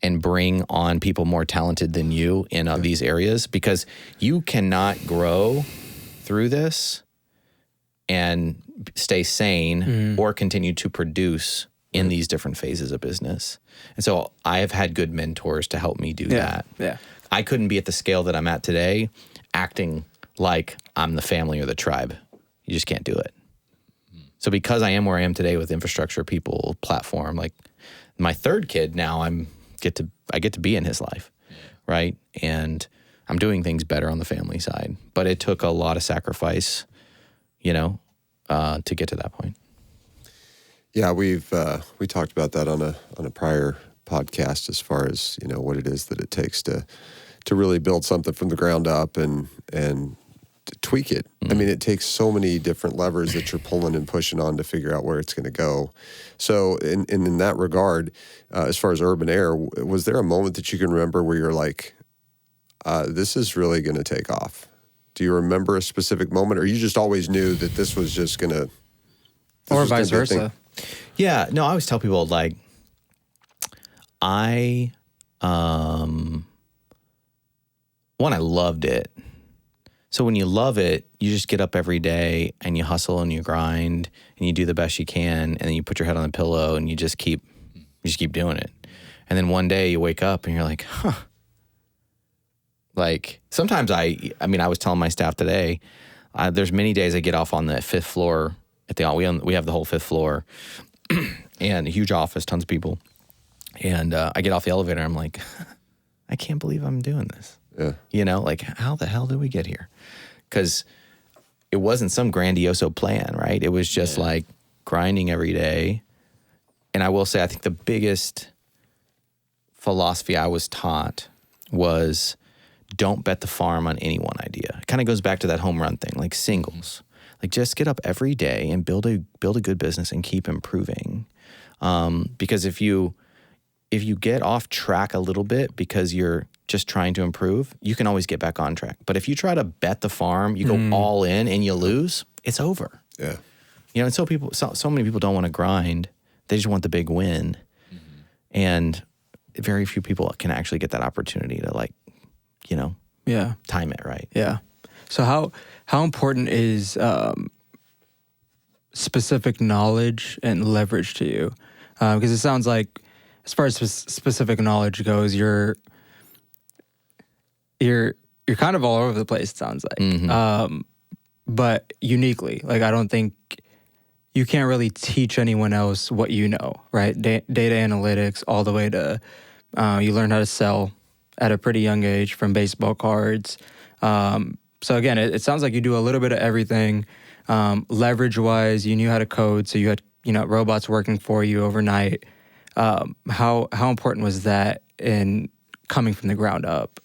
and bring on people more talented than you in these areas, because you cannot grow through this and stay sane or continue to produce in these different phases of business. And so I have had good mentors to help me do that. Yeah. I couldn't be at the scale that I'm at today acting like I'm the family or the tribe. You just can't do it. So because I am where I am today with infrastructure, people, platform, like my 3rd kid now, I get to be in his life, right? And I'm doing things better on the family side. But it took a lot of sacrifice, to get to that point. Yeah, we talked about that on a prior podcast as far as what it is that it takes to really build something from the ground up and to tweak it. I mean, it takes so many different levers that you're pulling and pushing on to figure out where it's going to go. So in that regard, as far as Urban Air, was there a moment that you can remember where you're like, this is really going to take off? Do you remember a specific moment, or you just always knew that this was just going to... Or vice versa. Yeah, no, I always tell people, like, I loved it. So when you love it, you just get up every day and you hustle and you grind and you do the best you can, and then you put your head on the pillow and you just keep doing it. And then one day you wake up and you're like, huh. Like, sometimes I was telling my staff today, there's many days I get off on the 5th floor we have the whole 5th floor and a huge office, tons of people. And I get off the elevator and I'm like, I can't believe I'm doing this. Yeah. Like, how the hell did we get here? Because it wasn't some grandioso plan, right? It was just like, grinding every day. And I will say, I think the biggest philosophy I was taught was don't bet the farm on any one idea. It kind of goes back to that home run thing, like singles. Like just get up every day and build a good business and keep improving. Because if you get off track a little bit because you're just trying to improve, you can always get back on track. But if you try to bet the farm, you go all in and you lose, it's over. Yeah. You know, and so many people don't want to grind. They just want the big win. And very few people can actually get that opportunity to, like, you know, time it right. Yeah. So how important is specific knowledge and leverage to you? Because it sounds like, as far as specific knowledge goes, you're kind of all over the place. It sounds like, but uniquely. Like, I don't think you can't really teach anyone else what you know, right? Data analytics, all the way to you learn how to sell at a pretty young age, from baseball cards. So again, it sounds like you do a little bit of everything. Leverage-wise, you knew how to code, so you had robots working for you overnight. How important was that in coming from the ground up?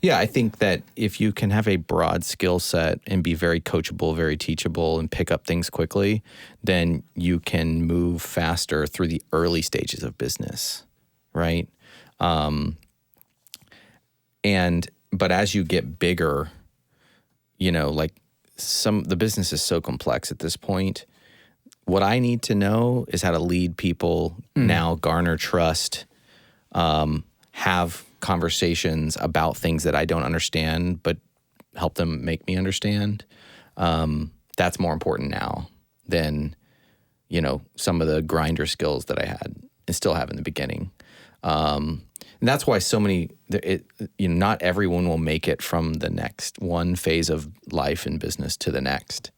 Yeah, I think that if you can have a broad skill set and be very coachable, very teachable, and pick up things quickly, then you can move faster through the early stages of business, right? But as you get bigger, like the business is so complex at this point. What I need to know is how to lead people now, garner trust, have conversations about things that I don't understand, but help them make me understand. That's more important now than, some of the grinder skills that I had and still have in the beginning. And that's why so many, not everyone will make it from the next one phase of life and business to the next.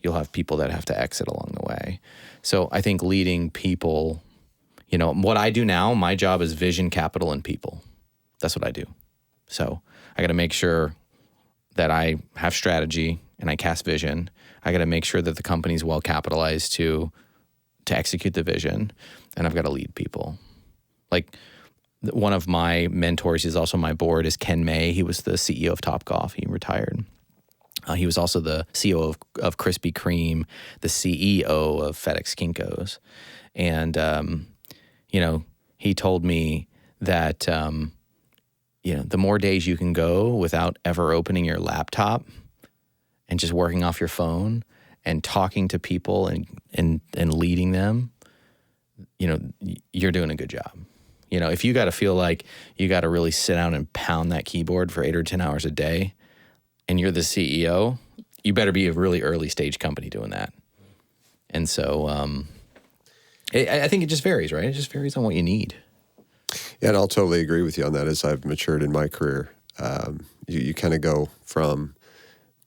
You'll have people that have to exit along the way. So I think leading people, what I do now, my job is vision, capital, and people. That's what I do. So I got to make sure that I have strategy and I cast vision. I got to make sure that the company's well capitalized to execute the vision, and I've got to lead people. Like, one of my mentors, he's also on my board, is Ken May. He was the CEO of Topgolf. He retired. He was also the CEO of Krispy Kreme, the CEO of FedEx Kinko's. And, he told me that, the more days you can go without ever opening your laptop and just working off your phone and talking to people and leading them, you're doing a good job. If you got to feel like you got to really sit down and pound that keyboard for 8 or 10 hours a day, and you're the CEO, you better be a really early stage company doing that. And so I think it just varies, right? It just varies on what you need. Yeah, and I'll totally agree with you on that. As I've matured in my career, you kind of go from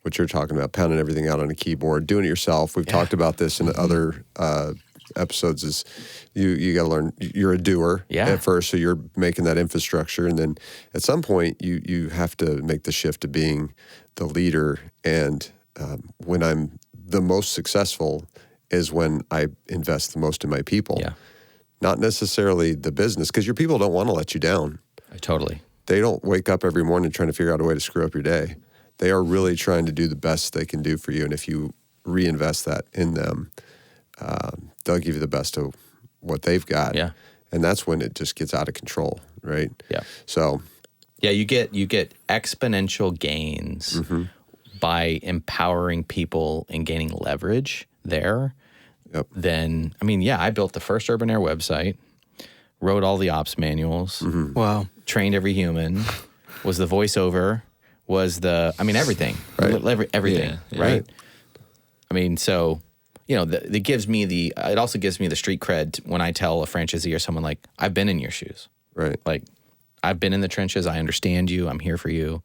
what you're talking about, pounding everything out on a keyboard, doing it yourself. We've talked about this in other episodes. Is you got to learn. You're a doer at first, so you're making that infrastructure, and then at some point you have to make the shift to being the leader. And when I'm the most successful is when I invest the most in my people. Yeah. Not necessarily the business, because your people don't want to let you down. Totally. They don't wake up every morning trying to figure out a way to screw up your day. They are really trying to do the best they can do for you. And if you reinvest that in them, they'll give you the best of what they've got. Yeah. And that's when it just gets out of control, right? Yeah. So. Yeah, you get exponential gains by empowering people and gaining leverage there. Yep. Then, I built the first Urban Air website, wrote all the ops manuals. Wow. Trained every human, was the voiceover, everything. Right. Everything, right? So, it also gives me the street cred when I tell a franchisee or someone, like, I've been in your shoes. Right. Like, I've been in the trenches. I understand you. I'm here for you.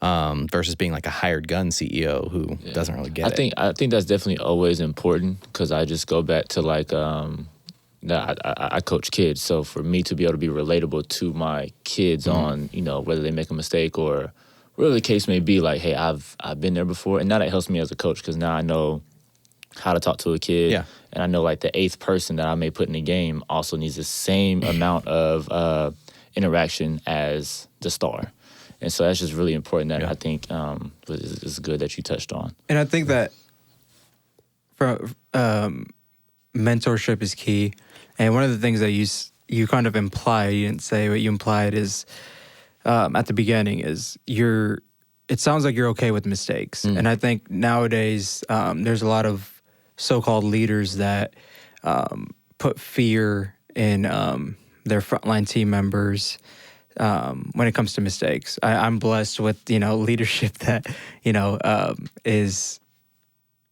Versus being like a hired gun CEO who doesn't really get it. I think that's definitely always important, because I just go back to like I coach kids, so for me to be able to be relatable to my kids on whether they make a mistake or whatever the case may be, like, hey, I've been there before, and now that helps me as a coach, because now I know how to talk to a kid. Yeah. And I know like the 8th person that I may put in the game also needs the same amount of interaction as the star. And so that's just really important that I think is good that you touched on. And I think that mentorship is key. And one of the things that you kind of implied, you didn't say, what you implied is at the beginning is it sounds like you're okay with mistakes. And I think nowadays there's a lot of so-called leaders that put fear in their frontline team members when it comes to mistakes. I'm blessed with, leadership that, is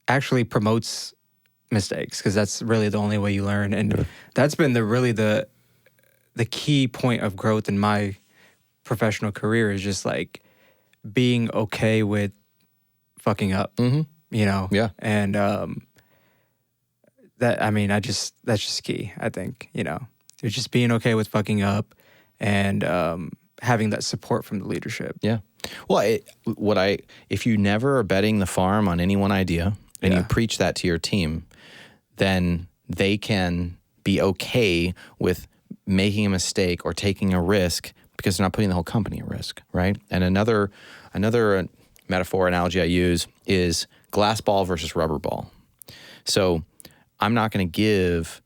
actually promotes mistakes, because that's really the only way you learn. And that's been the key point of growth in my professional career, is just like being okay with fucking up, Yeah. And that's just key, I think, It's just being okay with fucking up and having that support from the leadership. Yeah. Well, if you never are betting the farm on any one idea and you preach that to your team, then they can be okay with making a mistake or taking a risk because they're not putting the whole company at risk, right? And another metaphor, analogy I use is glass ball versus rubber ball. So I'm not going to give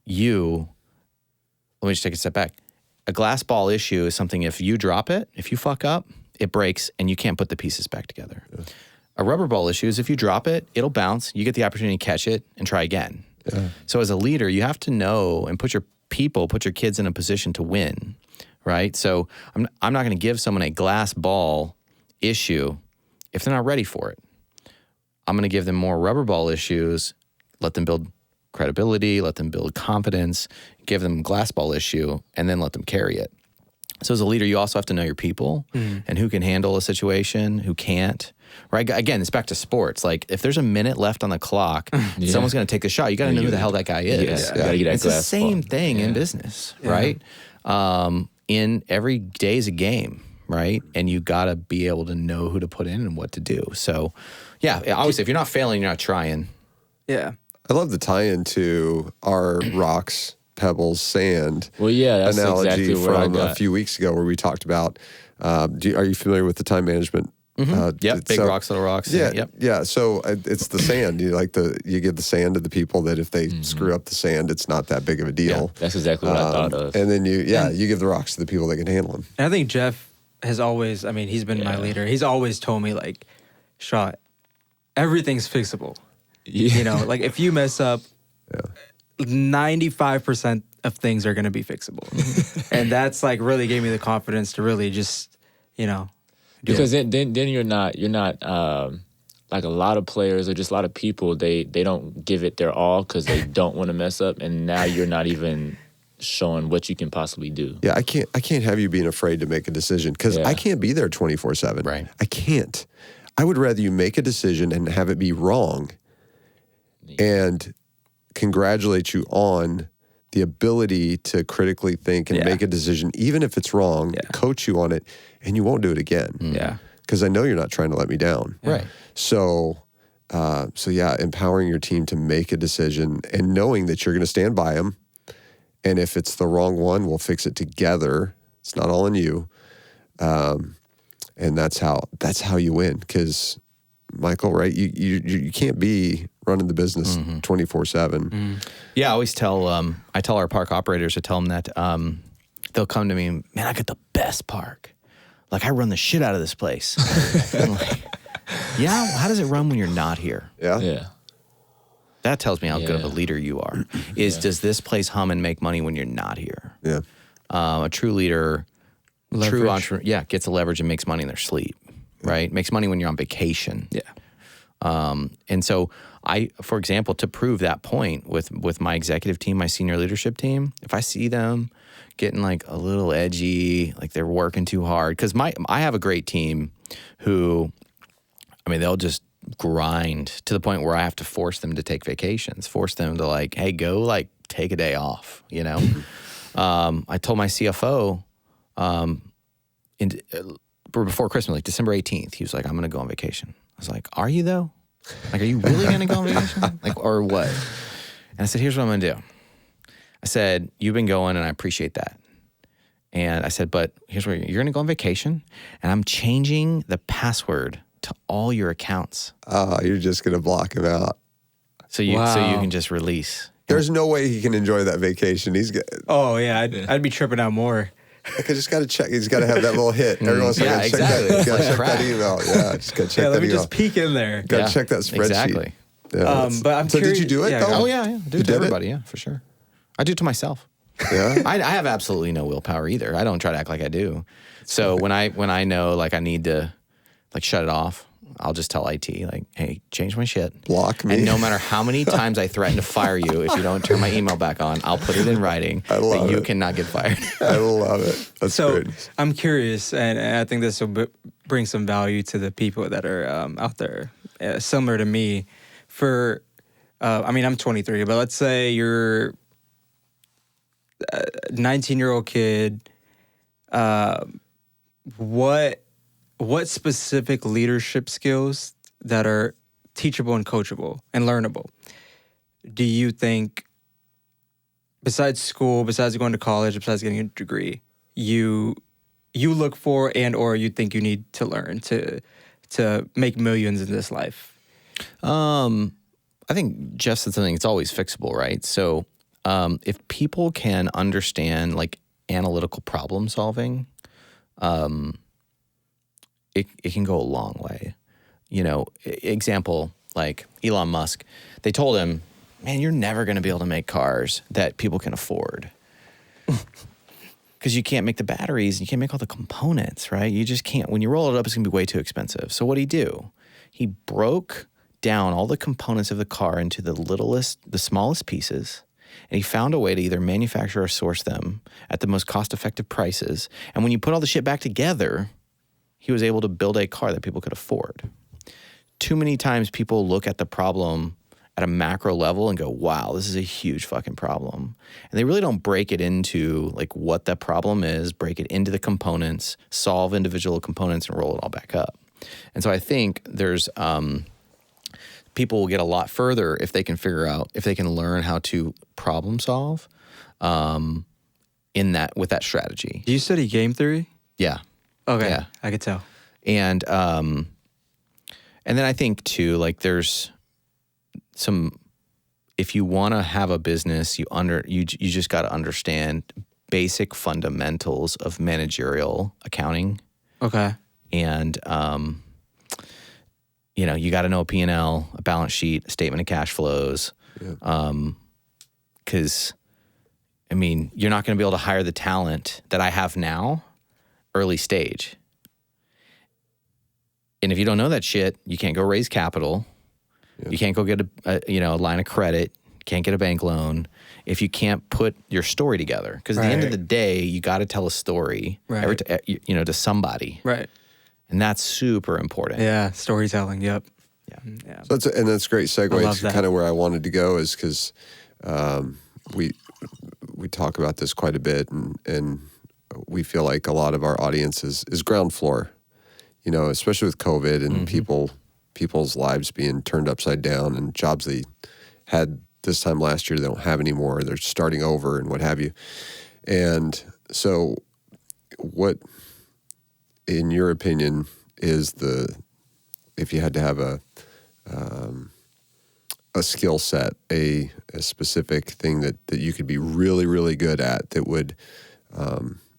you, let me just take a step back. A glass ball issue is something, if you drop it, if you fuck up, it breaks and you can't put the pieces back together. Yeah. A rubber ball issue is if you drop it, it'll bounce, you get the opportunity to catch it and try again. Yeah. So as a leader, you have to know and put your kids in a position to win, right? So I'm not going to give someone a glass ball issue if they're not ready for it. I'm going to give them more rubber ball issues, let them build credibility, let them build confidence, give them a glass ball issue, and then let them carry it. So as a leader, you also have to know your people and who can handle a situation, who can't, right? Again, it's back to sports. Like if there's a minute left on the clock, someone's going to take the shot. You got to know who the hell that guy is. Yeah. It's the same thing in business, right? In every day is a game, right? And you got to be able to know who to put in and what to do. So yeah, obviously if you're not failing, you're not trying. Yeah. I love the tie-in to our rocks, pebbles, sand. Well, yeah, that's analogy exactly what I from got. a few weeks ago where we talked about. Are you familiar with the time management? Big rocks, little rocks. Yeah. So it's the sand. You give the sand to the people that if they screw up the sand, it's not that big of a deal. Yeah, that's exactly what I thought of. And then you give the rocks to the people that can handle them. And I think Jeff has always, he's been my leader. He's always told me like, Shaw, everything's fixable. Yeah. Like if you mess up, 95% of things are going to be fixable. And that's like really gave me the confidence to really just, because then you're not like a lot of players or just a lot of people, they don't give it their all because they don't want to mess up, and now you're not even showing what you can possibly do. Yeah, I can't have you being afraid to make a decision because I can't be there 24/7. Right. I can't. I would rather you make a decision and have it be wrong and congratulate you on the ability to critically think and make a decision, even if it's wrong, coach you on it, and you won't do it again. Yeah. Because I know you're not trying to let me down. Right. So empowering your team to make a decision and knowing that you're going to stand by them. And if it's the wrong one, we'll fix it together. It's not all on you. And that's how you win. Because Michael, right? You can't be running the business 24/7. Yeah, I always tell our park operators, I tell them that they'll come to me, man, I got the best park. Like I run the shit out of this place. I'm like, yeah, how does it run when you're not here? Yeah. Yeah. That tells me how good of a leader you are. Does this place hum and make money when you're not here? Yeah. A true leader, true entrepreneur, gets the leverage and makes money in their sleep, right? Makes money when you're on vacation. Yeah. And so for example, to prove that point with my executive team, my senior leadership team, if I see them getting like a little edgy, like they're working too hard, because I have a great team who, they'll just grind to the point where I have to force them to take vacations, force them to like, hey, go like take a day off, I told my CFO before Christmas, like December 18th, he was like, I'm going to go on vacation. I was like, are you though? Like, are you really going to go on vacation? Like, or what? And I said, here's what I'm going to do. I said, you've been going and I appreciate that. And I said, but here's where you're going to go on vacation and I'm changing the password to all your accounts. Oh, you're just going to block him out. So you can just release. There's no way he can enjoy that vacation. Oh yeah, I'd be tripping out more. I just got to check. He's got to have that little hit. Everyone's like, exactly. Check that email. Yeah, just got to check that email. Let me just peek in there. Got to check that spreadsheet. Exactly. Yeah, but I'm so curious, did you do it though? Oh yeah. I do it to everybody. Yeah, for sure. I do it to myself. Yeah. I have absolutely no willpower either. I don't try to act like I do. So when I know like I need to like shut it off, I'll just tell IT like, hey, change my shit. Block me. And no matter how many times I threaten to fire you if you don't turn my email back on, I'll put it in writing that you cannot get fired. I love it. That's So great. I'm curious, and I think this will bring some value to the people that are out there, similar to me. For, I'm 23, but let's say you're a 19-year-old kid. What specific leadership skills that are teachable and coachable and learnable do you think, besides school, besides going to college, besides getting a degree, you look for and or you think you need to learn to make millions in this life? I think just something it's always fixable, right? So if people can understand like analytical problem solving, it can go a long way. You know, example, like Elon Musk, they told him, man, you're never going to be able to make cars that people can afford. Because you can't make the batteries, and you can't make all the components, right? You just can't. When you roll it up, it's going to be way too expensive. So what'd he do? He broke down all the components of the car into the smallest pieces, and he found a way to either manufacture or source them at the most cost-effective prices. And when you put all the shit back together, he was able to build a car that people could afford. Too many times people look at the problem at a macro level and go, wow, this is a huge fucking problem. And they really don't break it into like what that problem is, break it into the components, solve individual components and roll it all back up. And so I think there's, people will get a lot further if they can learn how to problem solve with that strategy. Do you study game theory? Yeah. Okay, Yeah. I could tell. And then I think too, like there's some, if you want to have a business, you just got to understand basic fundamentals of managerial accounting. Okay. And, you got to know a P&L, a balance sheet, a statement of cash flows. Yeah. 'Cause you're not going to be able to hire the talent that I have now early stage. And if you don't know that shit, you can't go raise capital. Yeah. You can't go get a line of credit. You can't get a bank loan if you can't put your story together. Because at the end of the day, you got to tell a story to somebody. Right. And that's super important. Yeah, storytelling. Yep. Yeah. So that's a great segue to kind of where I wanted to go is because we talk about this quite a bit and we feel like a lot of our audience is ground floor, especially with COVID and people's lives being turned upside down and jobs they had this time last year they don't have anymore. They're starting over and what have you. And so what, in your opinion, is if you had to have a skill set, a specific thing that you could be really, really good at that would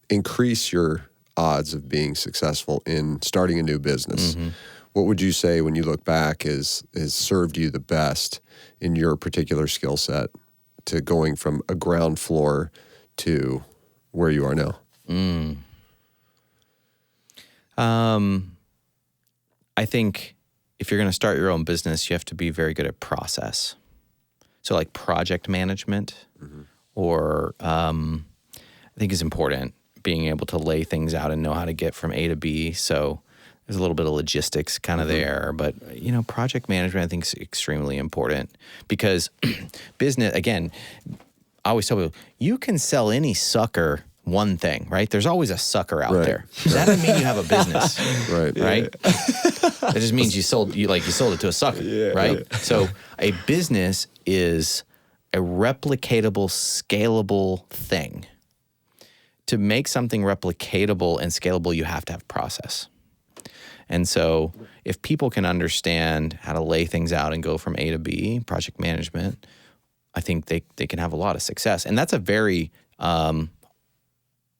increase your odds of being successful in starting a new business. Mm-hmm. What would you say when you look back has served you the best in your particular skill set to going from a ground floor to where you are now? I think if you're going to start your own business, you have to be very good at process. So like project management or I think is important, being able to lay things out and know how to get from A to B. So there's a little bit of logistics kind of there, but project management I think is extremely important because business, again, I always tell people, you can sell any sucker one thing, right? There's always a sucker out Right. there. That doesn't mean you have a business, Right. right? It just means you sold it to a sucker, right? So a business is a replicatable, scalable thing. To make something replicatable and scalable, you have to have process. And so if people can understand how to lay things out and go from A to B, project management, I think they can have a lot of success. And that's a very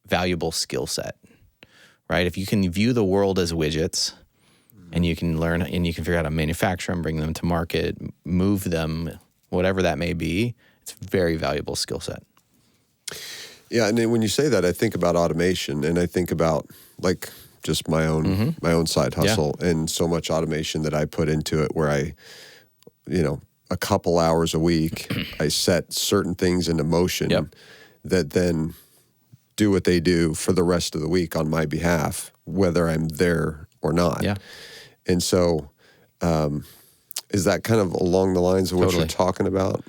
valuable skill set, right? If you can view the world as widgets and you can learn and you can figure out how to manufacture them, bring them to market, move them, whatever that may be, it's a very valuable skill set. Yeah, and then when you say that, I think about automation, and I think about like just my own side hustle, and so much automation that I put into it, where I, a couple hours a week, I set certain things into motion that then do what they do for the rest of the week on my behalf, whether I'm there or not. Yeah. And so, is that kind of along the lines of what you're talking about?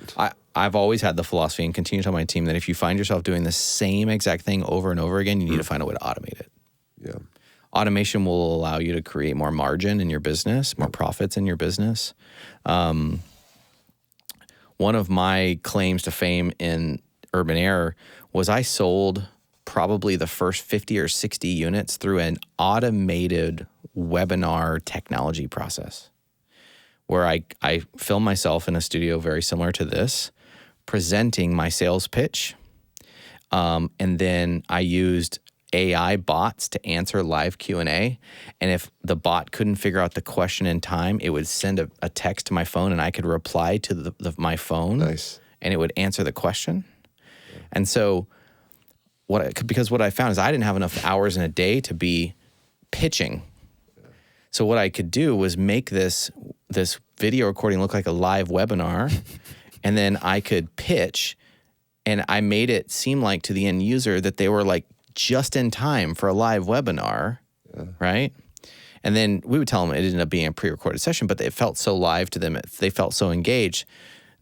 I've always had the philosophy and continue to tell my team that if you find yourself doing the same exact thing over and over again, you need to find a way to automate it. Yeah. Automation will allow you to create more margin in your business, more profits in your business. One of my claims to fame in Urban Air was I sold probably the first 50 or 60 units through an automated webinar technology process, where I filmed myself in a studio very similar to this, presenting my sales pitch. And then I used AI bots to answer live Q&A. And if the bot couldn't figure out the question in time, it would send a text to my phone and I could reply to my phone. Nice. And it would answer the question. And so because what I found is I didn't have enough hours in a day to be pitching. So what I could do was make this video recording look like a live webinar, and then I could pitch, and I made it seem like to the end user that they were like just in time for a live webinar, right? And then we would tell them it ended up being a pre-recorded session, but it felt so live to them, they felt so engaged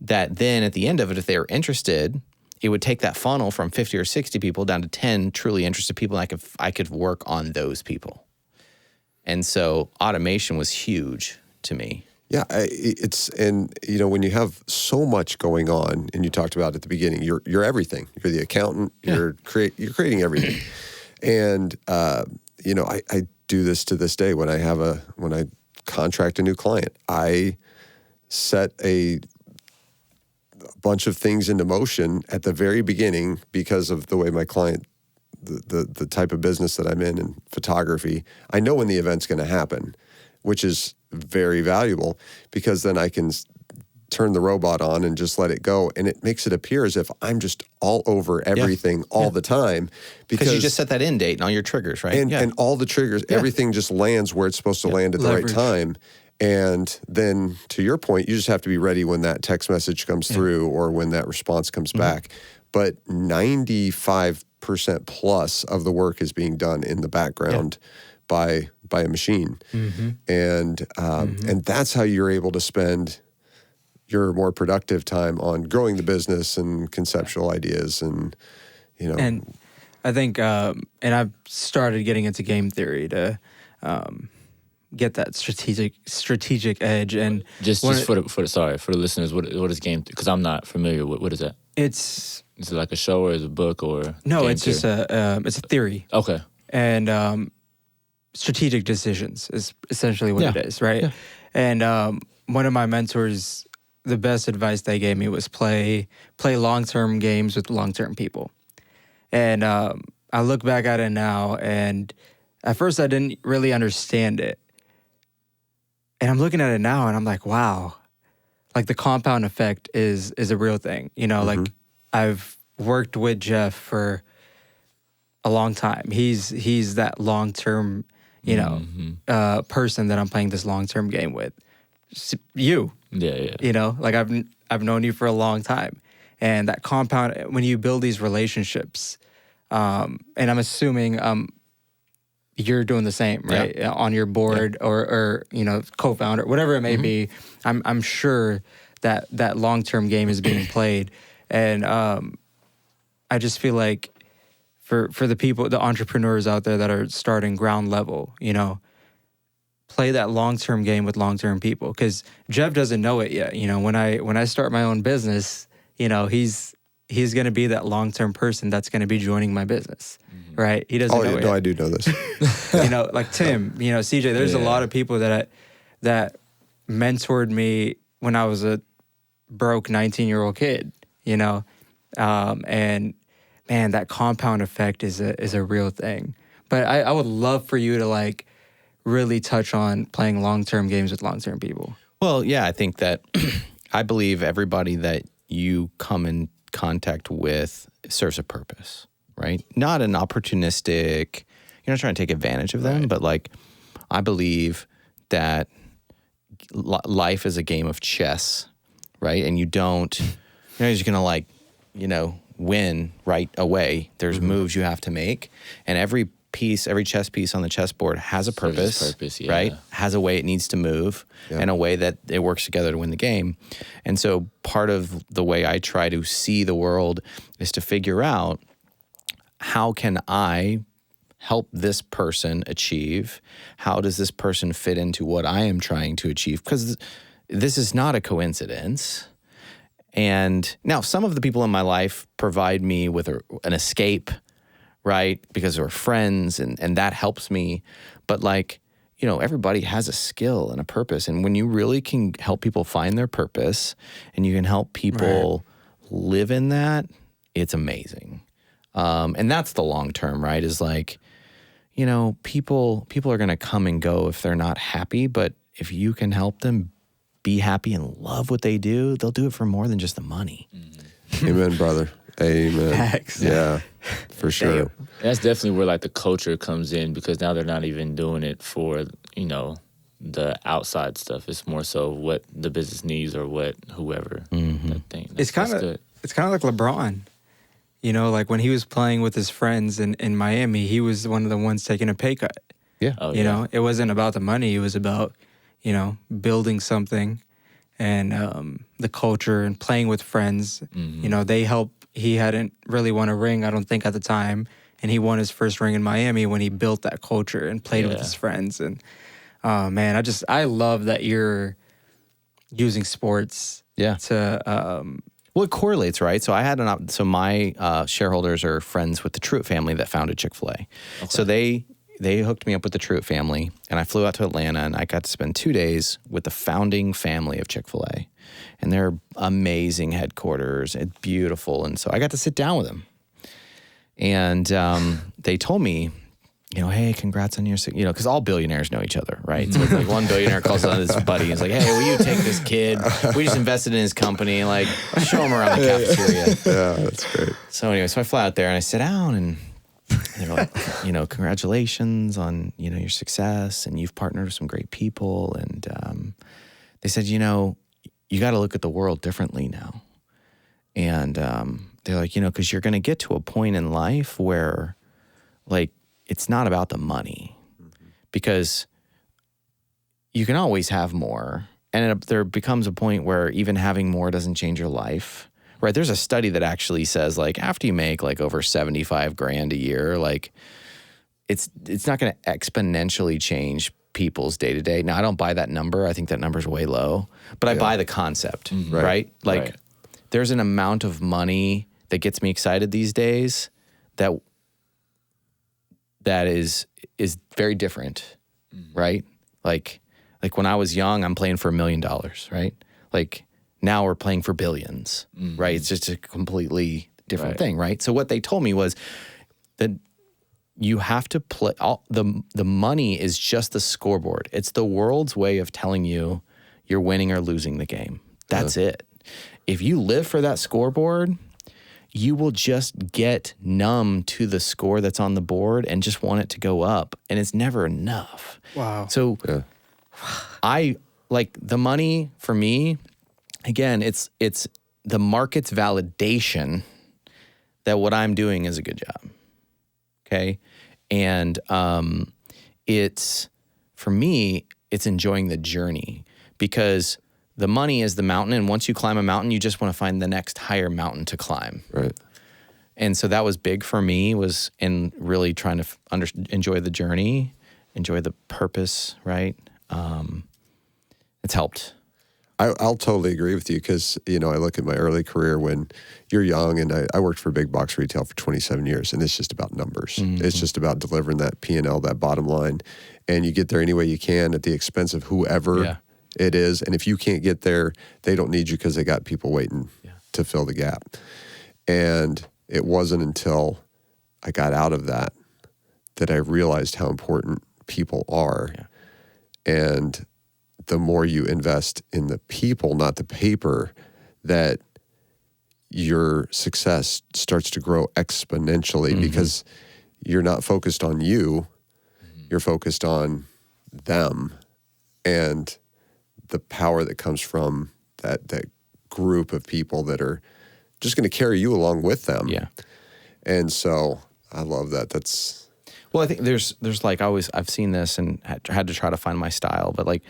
that then at the end of it, if they were interested, it would take that funnel from 50 or 60 people down to 10 truly interested people, and I could work on those people. And so automation was huge to me. Yeah, when you have so much going on, and you talked about at the beginning, you're everything. You're the accountant. You're creating everything. And I do this to this day when I contract a new client. I set a bunch of things into motion at the very beginning because of the way my client, the type of business that I'm in photography. I know when the event's going to happen, which is very valuable, because then I can turn the robot on and just let it go, and it makes it appear as if I'm just all over everything all the time, because you just set that end date and all your triggers, right? And all the triggers, everything just lands where it's supposed to land at the right time. And then, to your point, you just have to be ready when that text message comes through or when that response comes back. But 95% plus of the work is being done in the background by a machine. And that's how you're able to spend your more productive time on growing the business and conceptual ideas and. And I think, and I've started getting into game theory to get that strategic edge. And just for the listeners, what is game? Because I'm not familiar. What is that? Is it like a show or is it a book or? No, game it's theory? just it's a theory. Okay. And strategic decisions is essentially what it is, right? Yeah. And one of my mentors, the best advice they gave me was play long-term games with long-term people. And I look back at it now, and at first I didn't really understand it. And I'm looking at it now, and I'm like, wow, like the compound effect is a real thing. Like I've worked with Jeff for a long time. He's that long-term, person that I'm playing this long-term game with. You. Yeah. Like I've known you for a long time. And that compound, when you build these relationships, and I'm assuming you're doing the same, right? Yeah. On your board or co-founder, whatever it may be. I'm sure that long-term game is being played. And I just feel like for the people, the entrepreneurs out there that are starting ground level, you know, play that long-term game with long-term people. Because Jeff doesn't know it yet. You know, when I start my own business, you know, he's going to be that long-term person that's going to be joining my business, right? He doesn't know it yet. I do know this. You know, like Tim, you know, CJ, there's a lot of people that mentored me when I was a broke 19-year-old kid, you know, and man, that compound effect is a real thing. But I would love for you to like really touch on playing long-term games with long-term people. Well, yeah, I think that I believe everybody that you come in contact with serves a purpose, right? Not an opportunistic, you're not trying to take advantage of them, but like I believe that life is a game of chess, right? And you're not just gonna like, you know, win right away. There's moves you have to make, and every chess piece on the chessboard has a purpose, right? Has a way it needs to move and a way that it works together to win the game. And so part of the way I try to see the world is to figure out how can I help this person achieve? How does this person fit into what I am trying to achieve? Because this is not a coincidence. And now some of the people in my life provide me with an escape, right? Because we're friends and that helps me. But like, you know, everybody has a skill and a purpose. And when you really can help people find their purpose and you can help people live in that, it's amazing. And that's the long term, right? Is like, you know, people are going to come and go if they're not happy. But if you can help them be happy and love what they do, they'll do it for more than just the money. Amen, brother. Amen. Facts. Yeah, for sure. That's definitely where like the culture comes in, because now they're not even doing it for, you know, the outside stuff. It's more so what the business needs or what whoever that thing. It's kind of like LeBron. You know, like when he was playing with his friends in Miami, he was one of the ones taking a pay cut. Yeah. You know, it wasn't about the money. It was about, you know, building something and the culture and playing with friends. You know, they helped. He hadn't really won a ring, I don't think, at the time. And he won his first ring in Miami when he built that culture and played with his friends. And, man, I love that you're using sports to... Well, it correlates, right? So I had so my shareholders are friends with the Truitt family that founded Chick-fil-A. Okay. So they hooked me up with the Truitt family, and I flew out to Atlanta, and I got to spend 2 days with the founding family of Chick-fil-A. And they're amazing headquarters. It's beautiful. And so I got to sit down with them. And they told me, you know, hey, congrats on your, you know, because all billionaires know each other, right? So it's like one billionaire calls on his buddy and is like, hey, will you take this kid? We just invested in his company. Like, show him around the cafeteria. Yeah, that's great. So anyway, so I fly out there and I sit down and they're like, you know, congratulations on, you know, your success, and you've partnered with some great people. And they said, you know, you got to look at the world differently now. And they're like, you know, because you're going to get to a point in life where, like, it's not about the money, because you can always have more. And there becomes a point where even having more doesn't change your life, right? There's a study that actually says, like, after you make like over 75 grand a year, like it's not going to exponentially change people's day to day. Now, I don't buy that number. I think that number's way low, but I buy the concept, right? Like there's an amount of money that gets me excited these days that is very different, right? Like when I was young, I'm playing for $1 million, right? Like now we're playing for billions, right? It's just a completely different thing, right? So what they told me was that you have to play, the money is just the scoreboard. It's the world's way of telling you you're winning or losing the game. That's it. If you live for that scoreboard, you will just get numb to the score that's on the board and just want it to go up. And it's never enough. Wow. So I like the money for me, again, it's the market's validation that what I'm doing is a good job. Okay. And it's, for me, it's enjoying the journey, because the money is the mountain, and once you climb a mountain, you just want to find the next higher mountain to climb. Right. And so that was big for me, was in really trying to enjoy the journey, enjoy the purpose, right? It's helped. I'll totally agree with you because, I look at my early career when you're young, and I worked for big box retail for 27 years, and it's just about numbers. Mm-hmm. It's just about delivering that P&L, that bottom line, and you get there any way you can at the expense of whoever it is. And if you can't get there, they don't need you because they got people waiting to fill the gap. And it wasn't until I got out of that I realized how important people are. Yeah. And the more you invest in the people, not the paper, that your success starts to grow exponentially because you're not focused on you, you're focused on them and the power that comes from that group of people that are just going to carry you along with them. Yeah. And so I love that. Well, I think there's like I've seen this and had to try to find my style, but like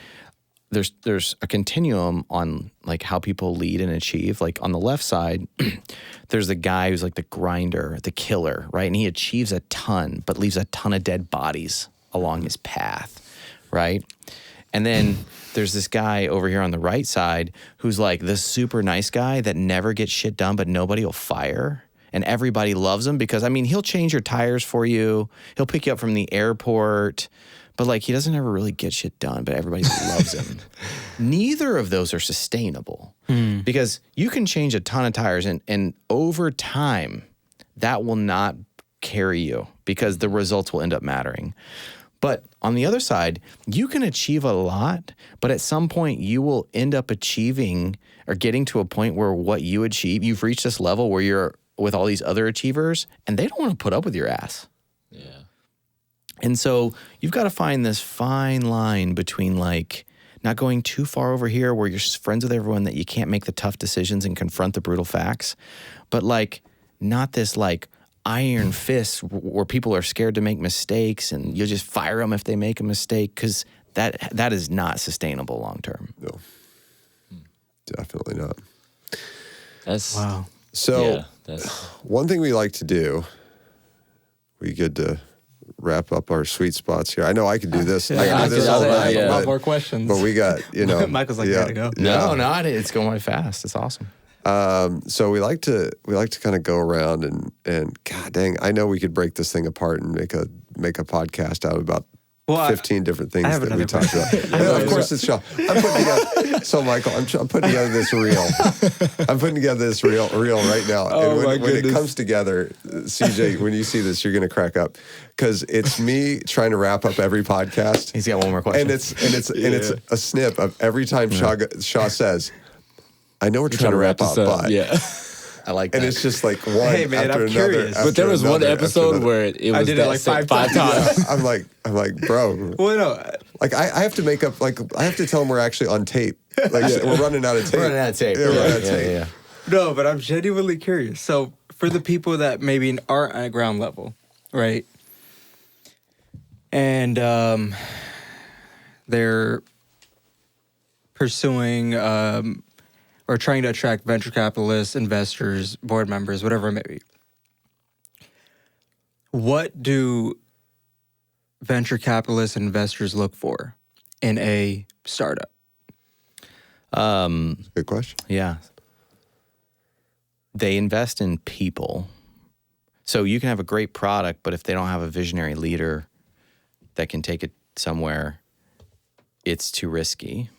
there's a continuum on like how people lead and achieve. Like on the left side, there's the guy who's like the grinder, the killer, right? And he achieves a ton, but leaves a ton of dead bodies along his path, right? And then there's this guy over here on the right side who's like the super nice guy that never gets shit done, but nobody will fire. And everybody loves him because, he'll change your tires for you. He'll pick you up from the airport. But like he doesn't ever really get shit done, but everybody loves him. Neither of those are sustainable because you can change a ton of tires and over time that will not carry you because the results will end up mattering. But on the other side, you can achieve a lot, but at some point you will end up achieving or getting to a point where what you achieve, you've reached this level where you're with all these other achievers and they don't want to put up with your ass. Yeah. And so you've got to find this fine line between like not going too far over here where you're friends with everyone that you can't make the tough decisions and confront the brutal facts, but like not this like iron fist where people are scared to make mistakes and you'll just fire them if they make a mistake because that is not sustainable long term. No, definitely not. That's Wow. So that's one thing we like to do, we good to wrap up our sweet spots here. I know I could do this. I can do this all night. A lot but- more questions. But we got, Michael's like, gotta go. No, not it. It's going way fast. It's awesome. So we like to kind of go around and God dang, I know we could break this thing apart and make a podcast out of about 15 different things that we talked about. Yeah, of course, it's Shaw. I'm putting together. So Michael, I'm putting together this reel. I'm putting together this reel right now. Oh, and when it comes together, CJ, when you see this, you're going to crack up because it's me trying to wrap up every podcast. He's got one more question. And it's a snip of every time Shaw says, "I know we're trying to wrap up, but I like that. And it's just like one Hey, man, after I'm another. curious. After but there was one another, episode after where it was I did it like five times. Yeah, I'm like, bro. Well, no. Like I have to make up. Like I have to tell them we're actually on tape. Like we're running out of tape. We're running out of tape. Yeah, we're running out of tape. Yeah. No, but I'm genuinely curious. So for the people that maybe aren't at ground level, right? And they're pursuing or trying to attract venture capitalists, investors, board members, whatever it may be. What do venture capitalists and investors look for in a startup? Good question. Yeah. They invest in people. So you can have a great product, but if they don't have a visionary leader that can take it somewhere, it's too risky.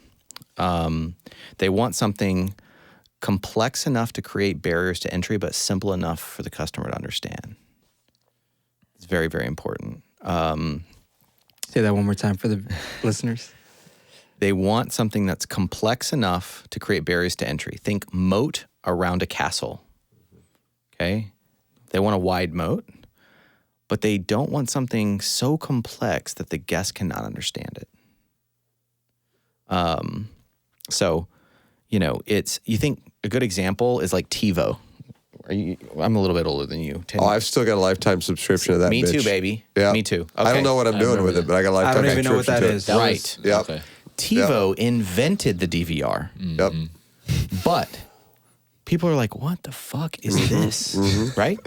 They want something complex enough to create barriers to entry, but simple enough for the customer to understand. It's very, very important. Say that one more time for the listeners. They want something that's complex enough to create barriers to entry. Think moat around a castle. Okay? They want a wide moat, but they don't want something so complex that the guest cannot understand it. So, you think a good example is like TiVo. I'm a little bit older than you. 10 Oh, I've still got a lifetime subscription to that. Me bitch. too, baby. Yeah, Me too. I don't know what I'm doing with it, but I got a lifetime I don't even know what subscription that to is. it. Right. Yep. Okay. TiVo invented the DVR, Yep. but people are like, what the fuck is this? Right?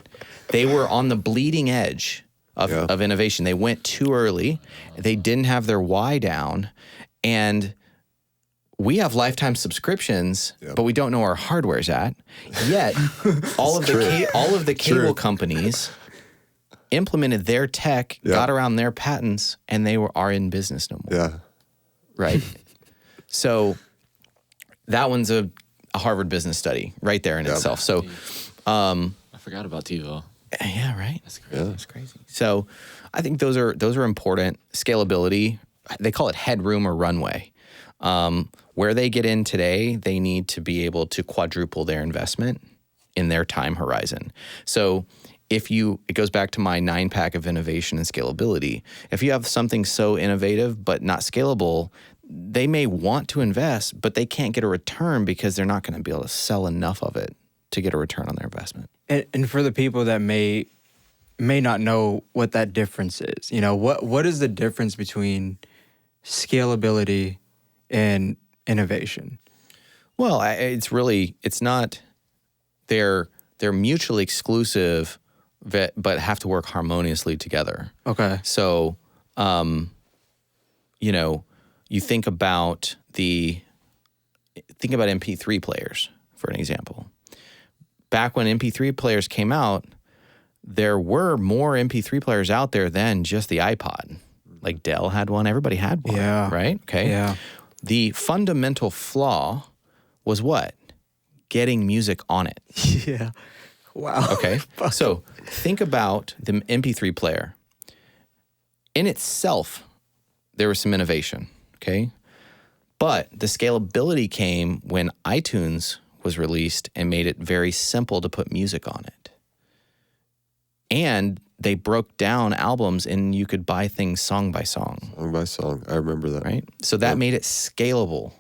They were on the bleeding edge of innovation. They went too early. They didn't have their why down. And we have lifetime subscriptions, but we don't know where our hardware's at. Yet, all of the cable companies implemented their tech, got around their patents, and they are in business no more. Yeah. Right? So that one's a Harvard business study right there in itself. So I forgot about TiVo. yeah, right. That's crazy. That's crazy. So I think those are important. Scalability, they call it headroom or runway. Where they get in today, they need to be able to quadruple their investment in their time horizon. So it goes back to my 9-pack of innovation and scalability. If you have something so innovative but not scalable, they may want to invest, but they can't get a return because they're not going to be able to sell enough of it to get a return on their investment. And for the people that may not know what that difference is, what is the difference between scalability and innovation? Well, it's not, they're mutually exclusive, but have to work harmoniously together. Okay. So, you think about MP3 players, for an example. Back when MP3 players came out, there were more MP3 players out there than just the iPod. Like Dell had one, everybody had one, right? Okay. Yeah. The fundamental flaw was what? Getting music on it. Yeah. Wow. Okay. So think about the MP3 player. In itself, there was some innovation, okay? But the scalability came when iTunes was released and made it very simple to put music on it. And they broke down albums and you could buy things song by song. Song by song. I remember that. Right? So that made it scalable.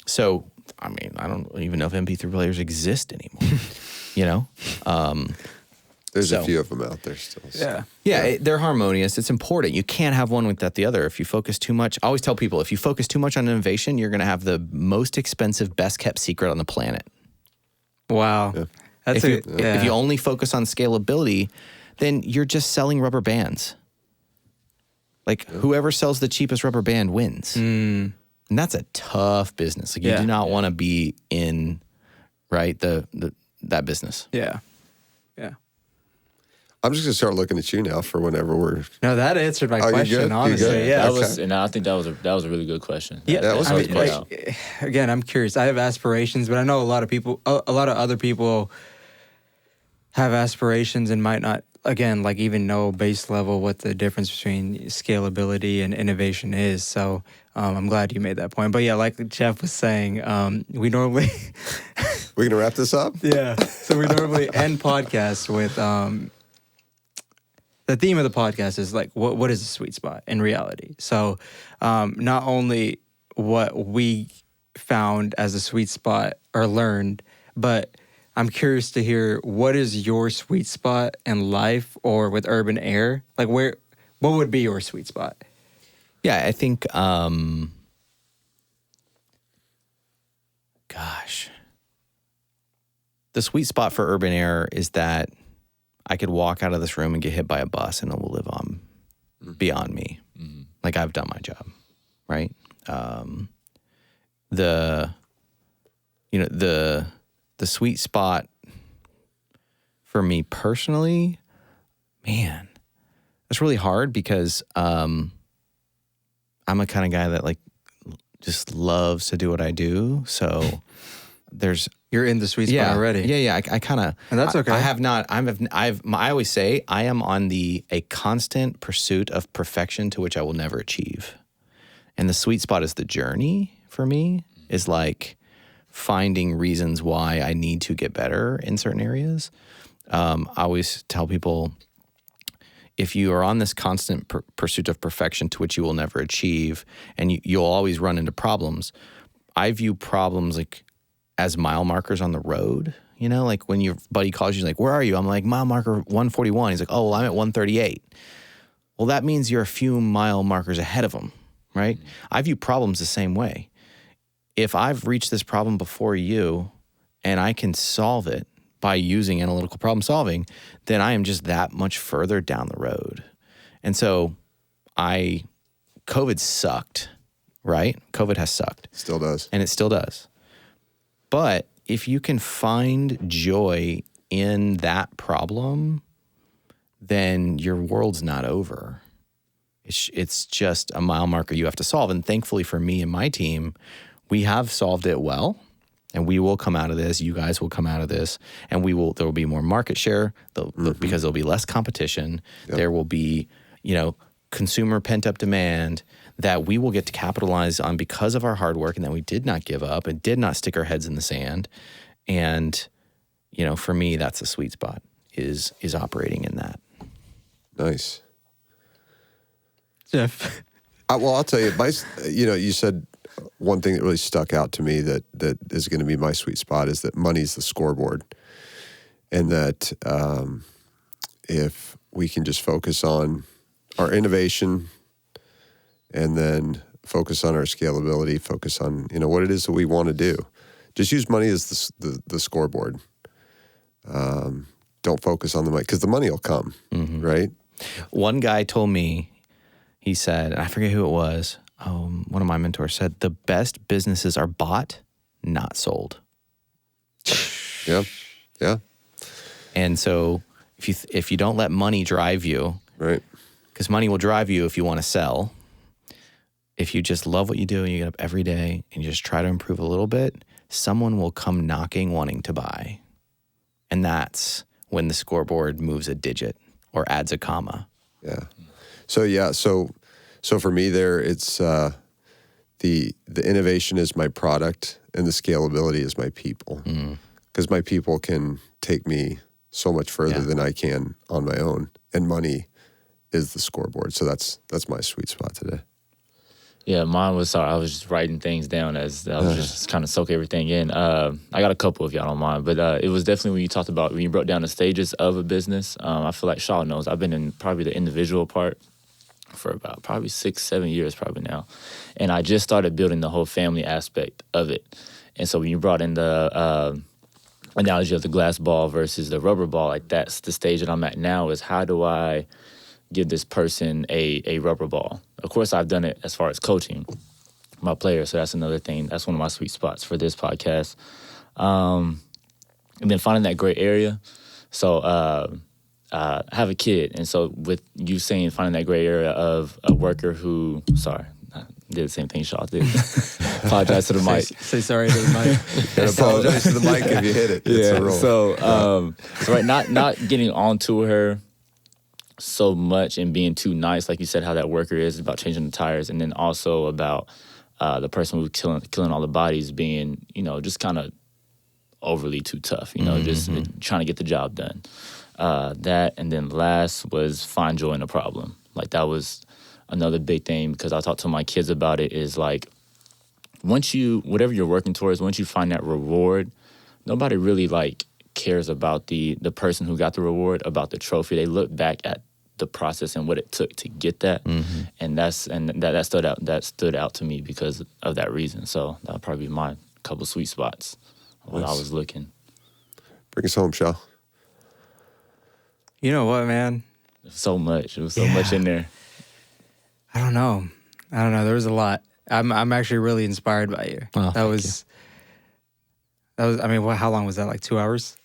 So, I mean, I don't even know if MP3 players exist anymore, There's So- a few of them out there still. So. Yeah. They're harmonious. It's important. You can't have one without the other. If you focus too much, I always tell people, if you focus too much on innovation, you're going to have the most expensive, best kept secret on the planet. Wow. Yeah. That's If you only focus on scalability, then you're just selling rubber bands. Like whoever sells the cheapest rubber band wins. And that's a tough business. Like you do not want to be in, right, that business. Yeah. I'm just going to start looking at you now for whenever we're... No, that answered my Oh, you question, good? You honestly. good? Yeah. That was, and I think that was a really good question. Yeah, That was I a mean, good question. like, again, I'm curious. I have aspirations, but I know a lot of other people have aspirations and might not, again, like even know base level what the difference between scalability and innovation is. So I'm glad you made that point. But yeah, like Jeff was saying, we normally, We're going to wrap this up? so we normally end podcasts with, the theme of the podcast is like, what is a sweet spot in reality? So not only what we found as a sweet spot or learned, but I'm curious to hear what is your sweet spot in life or with Urban Air? Like what would be your sweet spot? Yeah, I think, the sweet spot for Urban Air is that I could walk out of this room and get hit by a bus and it will live on beyond me. Like I've done my job, right? The sweet spot for me personally, man, it's really hard because I'm a kind of guy that like just loves to do what I do. So You're in the sweet spot already. Yeah. I kind of, And that's okay. I always say I am on a constant pursuit of perfection to which I will never achieve. And the sweet spot is the journey for me, is like finding reasons why I need to get better in certain areas. I always tell people, if you are on this constant pursuit of perfection to which you will never achieve, and you'll always run into problems, I view problems like as mile markers on the road. You know, like when your buddy calls you, he's like, where are you? I'm like, mile marker 141. He's like, oh, well, I'm at 138. Well, that means you're a few mile markers ahead of him, right? I view problems the same way. if I've reached this problem before you and I can solve it by using analytical problem solving, then I am just that much further down the road. And so COVID sucked, right? COVID has sucked. Still does. And it still does. But if you can find joy in that problem, then your world's not over. It's just a mile marker you have to solve. And thankfully for me and my team, we have solved it well. And we will come out of this. You guys will come out of this, and there will be more market share because there'll be less competition. Yep. There will be, consumer pent up demand that we will get to capitalize on because of our hard work and that we did not give up and did not stick our heads in the sand. And, for me, that's the sweet spot is operating in that. Nice. Jeff. I'll tell you, you said one thing that really stuck out to me that is going to be my sweet spot is that money's the scoreboard. And that if we can just focus on our innovation and then focus on our scalability, focus on, what it is that we want to do. Just use money as the scoreboard. Don't focus on the money because the money will come, right? One guy told me, he said, and I forget who it was, one of my mentors said, the best businesses are bought, not sold. Yeah. And so if you don't let money drive you, right? Because money will drive you if you want to sell. If you just love what you do and you get up every day and you just try to improve a little bit, someone will come knocking wanting to buy. And that's when the scoreboard moves a digit or adds a comma. Yeah. So for me there, it's the innovation is my product and the scalability is my people. Because my people can take me so much further than I can on my own. And money is the scoreboard. So that's my sweet spot today. Yeah, mine was, I was just writing things down as I was just kind of soak everything in. I got a couple if y'all don't mind, but it was definitely when you broke down the stages of a business. I feel like Shaw knows I've been in probably the individual part for about probably 6-7 years probably now. And I just started building the whole family aspect of it. And so when you brought in the analogy of the glass ball versus the rubber ball, like that's the stage that I'm at now is how do I give this person a rubber ball? Of course, I've done it as far as coaching my players, so that's another thing. That's one of my sweet spots for this podcast. And then finding that gray area. So I have a kid, and so with you saying finding that gray area of a worker who, I did the same thing Shaw did. Apologize to the mic. Say sorry to the mic. And apologize to the mic if you hit it. It's a roll. So right, not getting onto her so much and being too nice, like you said, how that worker is about changing the tires, and then also about the person who's killing all the bodies being, just kind of overly too tough, just trying to get the job done. That, and then last was find joy in the problem. Like that was another big thing because I talked to my kids about it is like whatever you're working towards, once you find that reward, nobody really like cares about the person who got the reward, about the trophy. They look back at the process and what it took to get that, and that stood out to me because of that reason. So that would probably be my couple sweet spots when I was looking. Bring us home, Shaw. You know what, man? So much. It was so much in there. I don't know. There was a lot. I'm actually really inspired by you. Oh, that was. I mean, how long was that? Like 2 hours?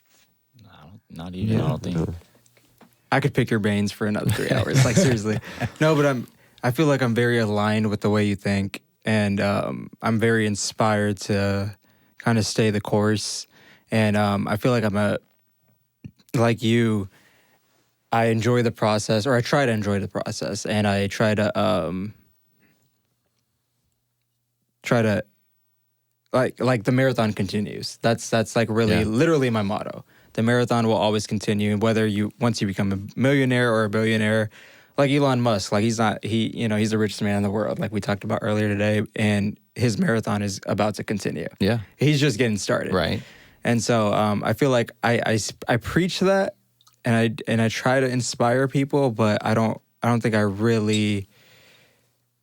Not even. I don't think. I could pick your brains for another 3 hours. Like seriously. No, but I feel like I'm very aligned with the way you think, and I'm very inspired to kind of stay the course. And I feel like like you. I enjoy the process, or I try to enjoy the process, and I try to like the marathon continues. That's like really literally my motto. The marathon will always continue, whether once you become a millionaire or a billionaire. Like Elon Musk, like he's the richest man in the world, like we talked about earlier today, and his marathon is about to continue. Yeah, he's just getting started, right? And so I feel like I preach that. And I try to inspire people, but I don't think I really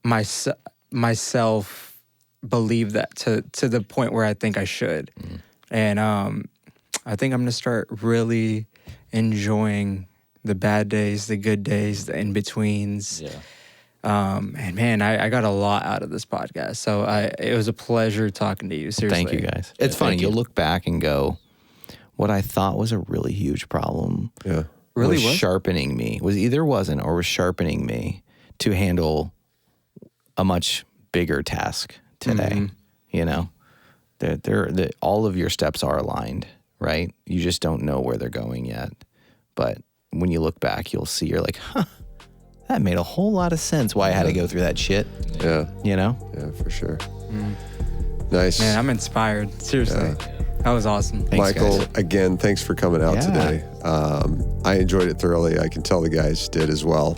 myself believe that to the point where I think I should. And I think I'm going to start really enjoying the bad days, the good days, the in-betweens. Yeah. And man, I got a lot out of this podcast. So it was a pleasure talking to you. Seriously. Thank you, guys. It's funny. You'll look back and go, what I thought was a really huge problem Really was was? sharpening me. Was sharpening me to handle a much bigger task today. You know, all of your steps are aligned, right? You just don't know where they're going yet. But when you look back, you'll see, you're like, huh, that made a whole lot of sense why I had to go through that shit. Yeah. You know? Yeah, for sure. Nice. Man, I'm inspired. Seriously. That was awesome. Thanks, Michael, guys. again, thanks for coming out Yeah. today. I enjoyed it thoroughly. I can tell the guys did as well.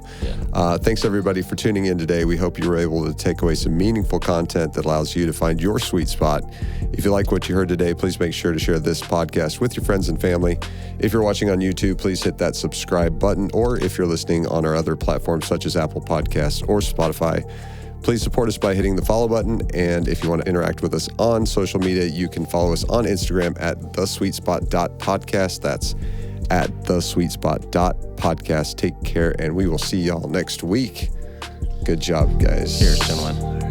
Thanks, everybody, for tuning in today. We hope you were able to take away some meaningful content that allows you to find your sweet spot. If you like what you heard today, please make sure to share this podcast with your friends and family. If you're watching on YouTube, please hit that subscribe button, or if you're listening on our other platforms such as Apple Podcasts or Spotify, please support us by hitting the follow button. And if you want to interact with us on social media, you can follow us on Instagram at thesweetspot.podcast. That's at thesweetspot.podcast. Take care, and we will see y'all next week. Good job, guys. Cheers, gentlemen.